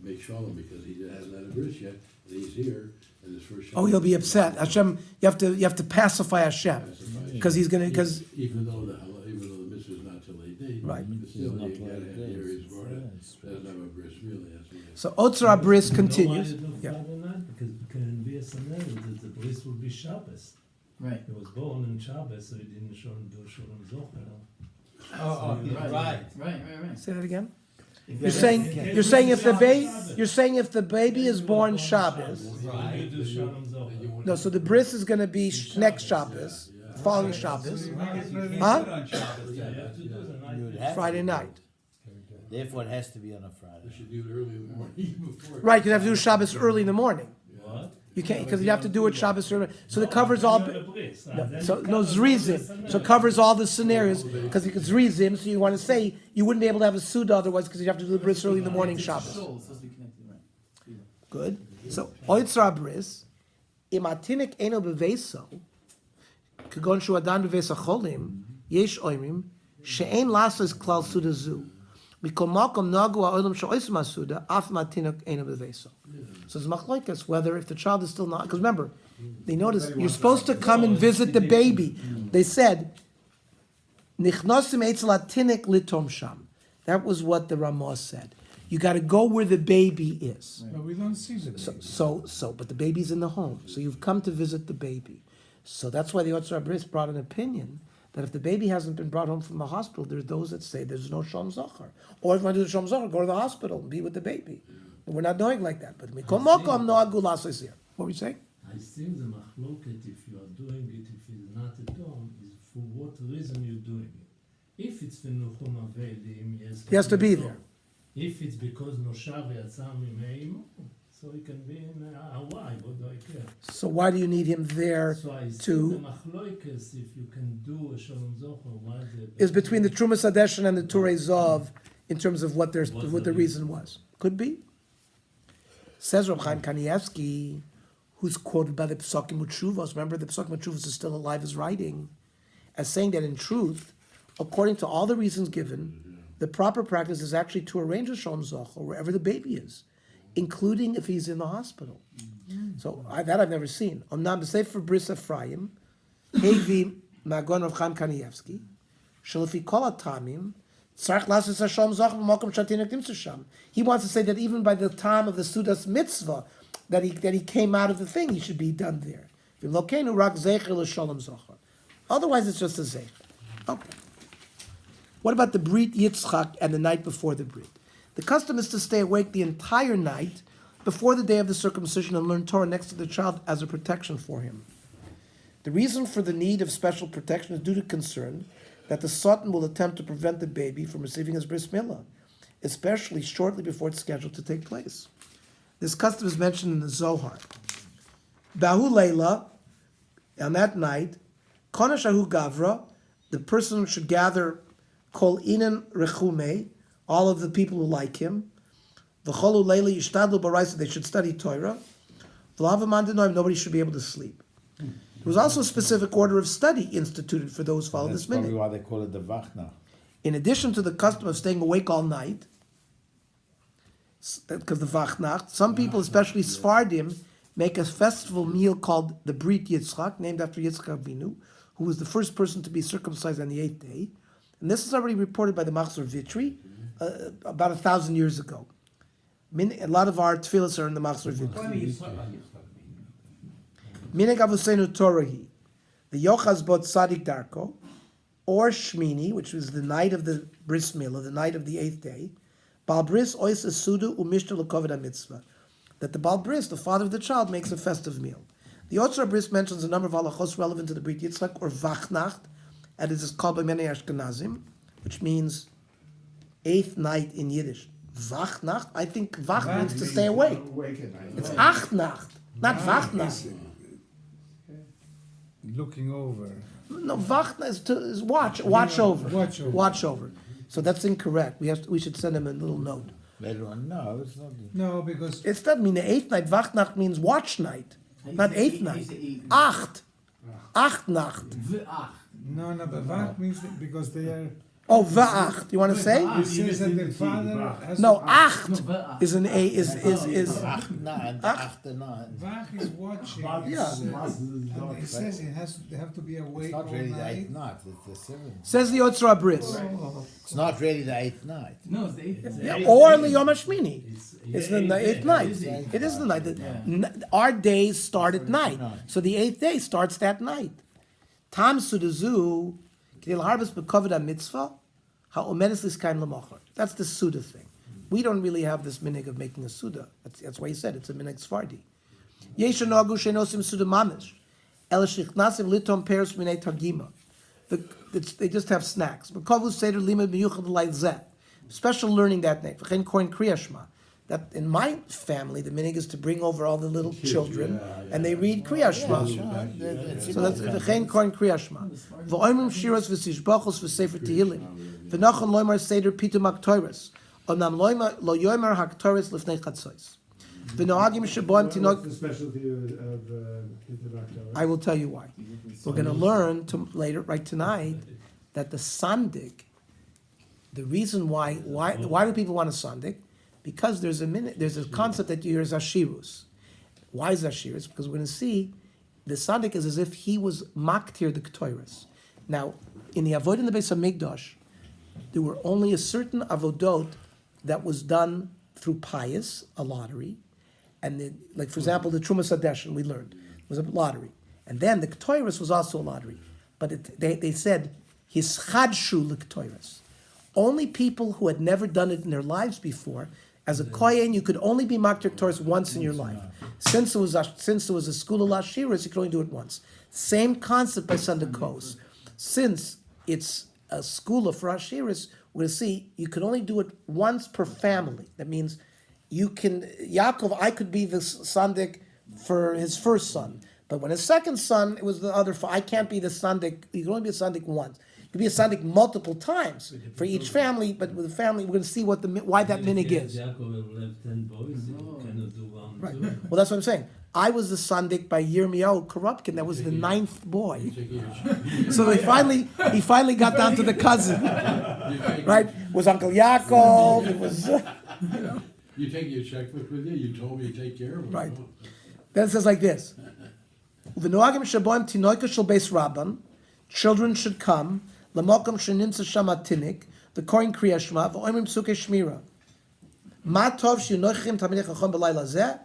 Make Shalom because he hasn't had a bris yet, and he's here, and his first Shabbos. Oh, he'll be upset. Hashem, you have to pacify Hashem because he's gonna because even though the mitzvah is not till 8 days, Right. but still Not you till gotta 8 have days. the areas where Yeah, it it's doesn't have a bris really. That's what so Otzra Bris You know why continues. you do Yeah. Friday night? Because it can be a scenario that the bris will be Shabbos. Right. He was born in Shabbos, so he didn't do Sholem Zocher. Right. Say that again. If You're that- saying if the baby is born Shabbos. Right. You do Sholem Zocher. No, so the bris is going to be next Shabbos, following Shabbos, huh? Yeah, you have to do the night. You would have Friday to. night. Therefore, it has to be on a Friday. You should do it early in the morning before. Right, you have to do Shabbos early in the morning. What? You can't, because you have to do it Shabbos. So it covers all. So no zrizim. So it covers all the scenarios because it's zrizim. So you want to say you wouldn't be able to have a suda otherwise because you have to do the bris early in the morning Shabbos. Good. So oitzra bris imatinik eno beveso kagon shu adan bevesa cholim yesh oimrim she'en lasos klal suda zu mikol makom nagu ha'olam she'oisim ha'suda af matinik eno beveso. So it's machlokas whether if the child is still not, because remember, they notice you're supposed to come and visit the baby. They said, Nichnosim eitzel atinik litom sham. That was what the Ramah said. You got to go where the baby is. But we don't see the baby. But the baby's in the home, so you've come to visit the baby. So that's why the Otzar Bris brought an opinion that if the baby hasn't been brought home from the hospital, there's those that say there's no Shalom Zachar. Or if you want to do the Shalom Zachar, go to the hospital and be with the baby. We're not doing like that. But Mikol Mokom no agulas is here. What were you saying? I think the machloket, if you are doing it, if it's not at home, is for what reason you're doing it. If it's v'nuchum avelim, yes. He has to be there. If it's because noshav yatzah mimeimu, so he can be in Hawaii, what do I care? So why do you need him there So I see to... the machloikes, if you can do a shalom zohar, why is between the Trumas Hadeshin and the Turei Zov in terms of what the reason was. Could be. Says Reb Chaim Kanievsky, who's quoted by the Psakim Utshuvos. Remember, the Psakim Utshuvos is still alive as writing, as saying that in truth, according to all the reasons given, the proper practice is actually to arrange a Shalom Zochar wherever the baby is, including if he's in the hospital. So that I've never seen. Omnam b'sefer Bris Ephraim, Hevi Magon Reb Chaim Kanievsky, Shalafi Kol Atamim, he wants to say that even by the time of the Sudas mitzvah, that he came out of the thing, he should be done there. Otherwise, it's just a zecher. Okay. What about the Brit Yitzchak and the night before the Brit? The custom is to stay awake the entire night before the day of the circumcision and learn Torah next to the child as a protection for him. The reason for the need of special protection is due to concern that the Sultan will attempt to prevent the baby from receiving his bris milah, especially shortly before it's scheduled to take place. This custom is mentioned in the Zohar. Bahu Leila, on that night, Konashahu Gavra, the person should gather Kol Inan Rechume, all of the people who like him. V'cholu Leila Yishtadlu Baraisa, they should study Torah. V'lavaman Denoim, nobody should be able to sleep. There was also a specific order of study instituted for those who follow this minute. That's probably why they call it the Vachna. In addition to the custom of staying awake all night, because the Vachnacht, some people, especially Sfardim, make a festival meal called the Brit Yitzchak, named after Yitzchak Avinu, who was the first person to be circumcised on the 8th day. And this is already reported by the Machzor Vitri about 1,000 years ago. A lot of our tefillas are in the Machzor Vitri. Mineg Avosenu Torahi, the Yochaz Bot Sadik Darko, or Shmini, which was the night of the Bris Milah, the night of the 8th day, Bal Bris Ois Sudu Umishtu L'Koved Mitzvah, that the Bal Bris, the father of the child, makes a festive meal. The Otzar Bris mentions a number of halachos relevant to the Brit Yitzchak, or Vachnacht, and it is called by many Ashkenazim, which means 8th night in Yiddish. Vachnacht, I think Vach means to stay awake. It's Achnacht, not Vachnacht. Looking over. No, Vachna is watch over. Watch over. So that's incorrect. We should send him a little note. Later on, no, it's not. No, because It doesn't mean the 8th night. Vachnacht means watch night, not 8th night. Acht. Achtnacht. no, but Vach means that because they are. Oh, va'acht. You want to say? It says that the father has No, to, acht is an a is. Achna and after nine. Vach is watching. Yeah. And it says they have to be awake It's all not really the night. 8th night, it's the 7th. Says the Otzra Bris. It's not really the 8th night. No, it's the eighth. Yeah, or the Yom HaShmini. It's the 8th night. It is the night. Our days start at night. So the 8th day starts that night. Tam Sudazu, Kedil Harbis Bekovid Mitzvah, Ha'omedes Liskaim L'mocher. That's the Suda thing. We don't really have this minig of making a Suda. That's why he said it's a minig Sfardi. Yesha Nogu Shenosim Suda Mamish. El Shichnasim Litom Peres Minei Tagima. They just have snacks. Bekovu Seder Limud Miyuchad L'Lait Zeh. Special learning that night. V'chein Kohen Kriyashma. that in my family, the minig is to bring over all the little children, and they read Kriya Shema. So that's v'chein kohen Kriya Shema. V'oimrim shiros v'sishbachos v'sefer Tehillim. V'nachon loymar seder pitum haktoros. Onam loymar lo yomer haktoros lifnei chatzos. V'noagim sheboim tinok. What's the specialty of Kibbutz October? I will tell you why. We're going to learn later, right tonight, that the sandik, the reason why do people want a sandik? Because there's a concept that you hear as ashirus. Why is ashirus? Because we're going to see the sandik is as if he was maktir the ketores. Now, in the avodah in the Beis Hamikdash, there were only a certain avodot that was done through pious, a lottery, and like for example, the Trumas Hadeshin we learned was a lottery, and then the ketores was also a lottery, but they said his chadshu the ketores. Only people who had never done it in their lives before. As a kohen, you could only be maktir ketores once in your life. Since it was a school of lashiras, you could only do it once. Same concept by Sandakos. Since it's a school of rashiras, we're going to see you can only do it once per family. That means you can Yaakov. I could be the sandik for his first son, but when his second son, it was the other. I can't be the sandik. You can only be a sandik once. You can be a sandik multiple times for each family, but with the family, we're going to see why that minig is. Yaakov will have 10 boys, you cannot do one, Right. two. Well, that's what I'm saying. I was the sandik by Yirmiyahu Korupkin. That was the 9th boy. So he finally got down to the cousin. Right? It was Uncle Yaakov. It was. You take your checkbook with you, you told me to take care of it. Right. Then it says like this: "V'noagim shaboim tinoika shel beis rabban." Children should come. L'mokom sheninsa shama tinik. The kohen kriya shema. V'oimrim psukei shmira. Ma tov she'nochim tamidei chacham b'layla zeh.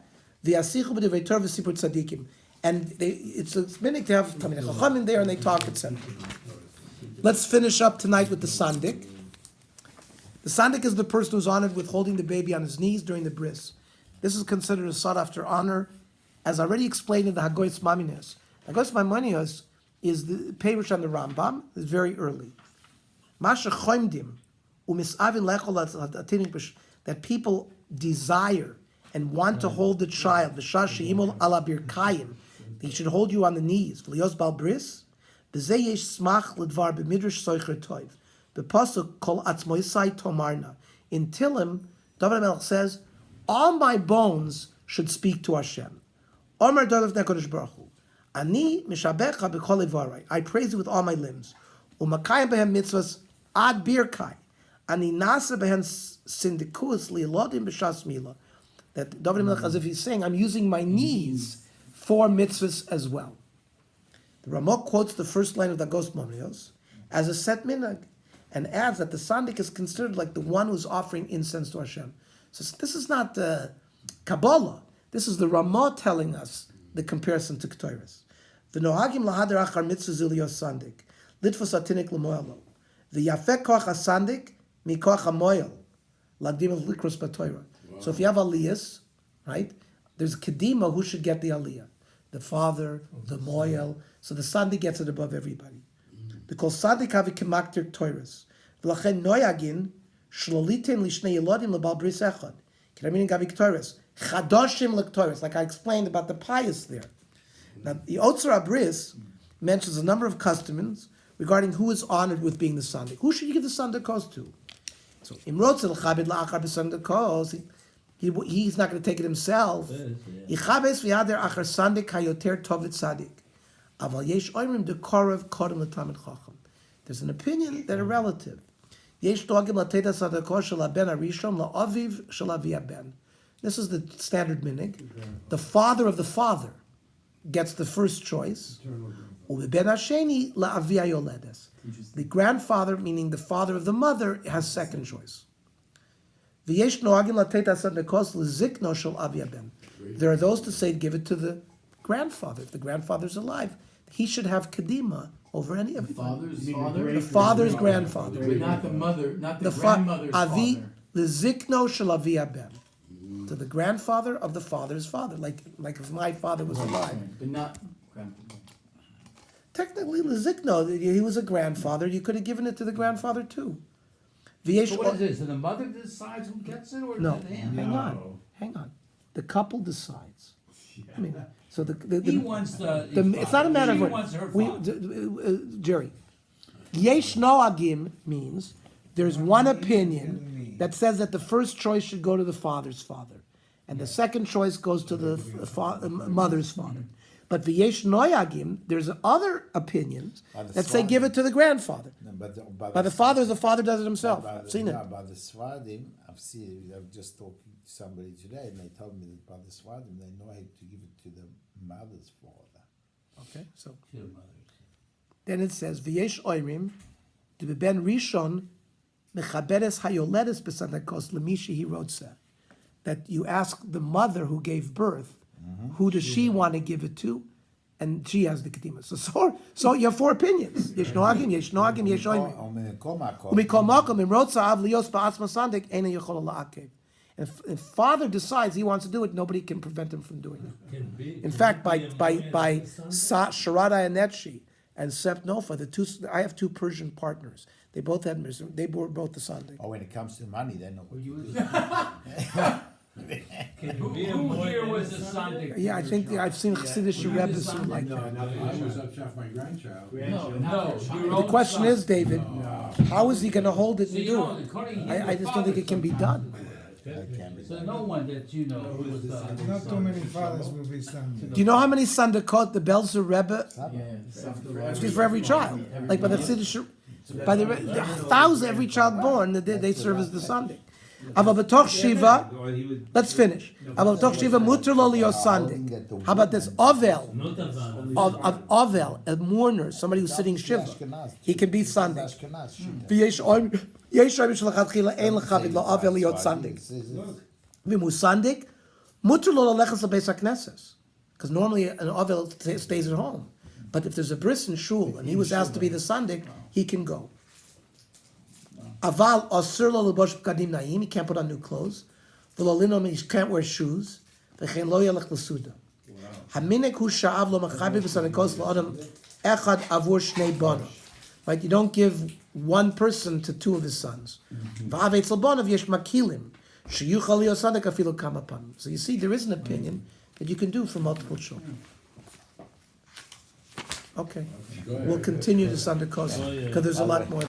V'yasichu b'divrei Torah v'sipur tzadikim. And it's a minute to have tamidei chacham in there, and they talk, etc. Let's finish up tonight with the sandik. The sandik is the person who's honored with holding the baby on his knees during the bris. This is considered a sought after honor, as already explained in the Hagoyis Mamines. Hagoyis Mamines is the Perush on the Rambam. It's very early. Masha choimdim umisavin lechol atinik, that people desire and want to hold the child. V'shah she'imol ala birkayim. They should hold you on the knees. V'lios bal bris. B'zeh yesh smach l'dvar b'midrash soicher toiv. B'pasuk kol atzmoisai tomarna. In Tilim, David HaMelech says, all my bones should speak to Hashem. Omer David Nekodesh Baruch Hu. Ani mishabecha b'kol ivarai. I praise you with all my limbs. Umakayim behem mitzvahs ad birkai. Ani nasa behem syndikus li'lodim b'shas mila. That David HaMelech, as if he's saying, I'm using my knees for mitzvahs as well. The Ramah quotes the first line of the Ghost Momnios as a set minhag, and adds that the sandik is considered like the one who's offering incense to Hashem. So this is not Kabbalah. This is the Ramah telling us the comparison to Ketores. The Nohagim lahader achar mitzvah ziliyos sandik litfos atinik l'moyelo. The yafek koach hasandik mikoach hamoyel lagdim likros b'toira. So if you have aliyas, right, there's kedima who should get the aliyah, the father, the moyel. So the sandik gets it above everybody. Because sandik have kemaktir toiras. V'lachen noyagin shloliten lishnei yelodim lebal bris echad. Kiramin gavik toiras. Chadoshim lektoiras, like I explained about the pious there. Now, the Otzar Abris mentions a number of customs regarding who is honored with being the sandik. Who should you give the sandikos to? So, Imrotzel chabed la'achar b'sandikos, he's not going to take it himself. Ichabes v'yader achar sandik hayoter tovit sadik. Aval yesh oimrim dekorav kodem l'tamid chacham. There's an opinion that a relative. Yesh dogim lateta sandikos shel ben arishon la'aviv shel avi ben. This is the standard minig. The father of the father gets the first choice. The grandfather, meaning the father of the mother, has second choice. There are those to say give it to the grandfather. If the grandfather's alive, he should have kedima over any of it. Father's father? The father's grandfather. But not the mother, not the, The grandmother's avi, father. the zikno shel avi ben. To the grandfather of the father's father, like if my father was alive. But not grandfather. Technically, Lezikno, he was a grandfather. You could have given it to the grandfather too. V'yesh So what is this, and the mother decides who gets it, or is No, it him? hang on. The couple decides. I mean, so the He wants the. it's not a matter of She what wants her we, father. Jerry. Yesh noagim means there's one opinion that says that the first choice should go to the father's father, and the second choice goes to the mother's father. But v'yesh noagim, there's other opinions that say give it to the grandfather. No, By the father, the father does it himself. By I've seen it. By the Sfardim, I've just talked to somebody today, and they told me that by the Sfardim, they know how to give it to the mother's father. Okay, so To the mothers. then it says v'yesh oimrim to ben rishon mechaberes hayoledes b'sadakos lemishi he wrote said that you ask the mother who gave birth, who does she want to give it to, and she has the kedima. So you have four opinions. Yesh noagim, yesh noagim, yesh oimrim. Umikol makom im rotza av lios ba'atzma sandik ena yochol la'akev. If father decides he wants to do it, nobody can prevent him from doing it. Can be. In fact, by Can be Sharada and Netshi and Sept Nofa, I have two Persian partners. They both had they were both the Sunday. Oh, when it comes to money, they know what you do. Who here was the Sunday? Yeah, I think I've seen Chassidish Rebbe's who like that. I was upset my grandchild. No, The question is, David, how is he going to hold it So and you do know, it? according to I just don't think it can be done. So no one that you know was the. Not too many fathers will be Sunday. Do you know how many Sandakot the Belzer Rebbe? Yeah. It's for every child. Like by the Chassidish, by the 1,000 every child born, they serve as the Sunday. Aber b'toch Shiva, let's finish. Aber b'toch Shiva muter lo lios Sunday. How about this? Ovel. Not a valid. Of Ovel, a mourner, somebody who's sitting Shiva, he can be Sunday. V'yesh oim shlachatchila ein lechavid lo Ovel liot Sunday. V'mu Sunday, muter lo lelechas lebeis hakneses. Because normally an Ovel stays at home. But if there's a bris in shul and he was asked to be the Sunday, he can go. Aval asur lo lebosh b'gadim na'im, he can't put on new clothes. V'lo linom, he can't wear shoes. V'chein lo yalech l'suda. Haminek hu sha'av lo mechaber b'sanekos la'adam echad avur shnei bonav. Right, you don't give one person to two of his sons. V'avetz l'bonav yesh makilim. Sheyuchal lios sadek afilu kama panim. So you see, there is an opinion that you can do for multiple children. Okay, we'll continue this under cause, because there's a lot more.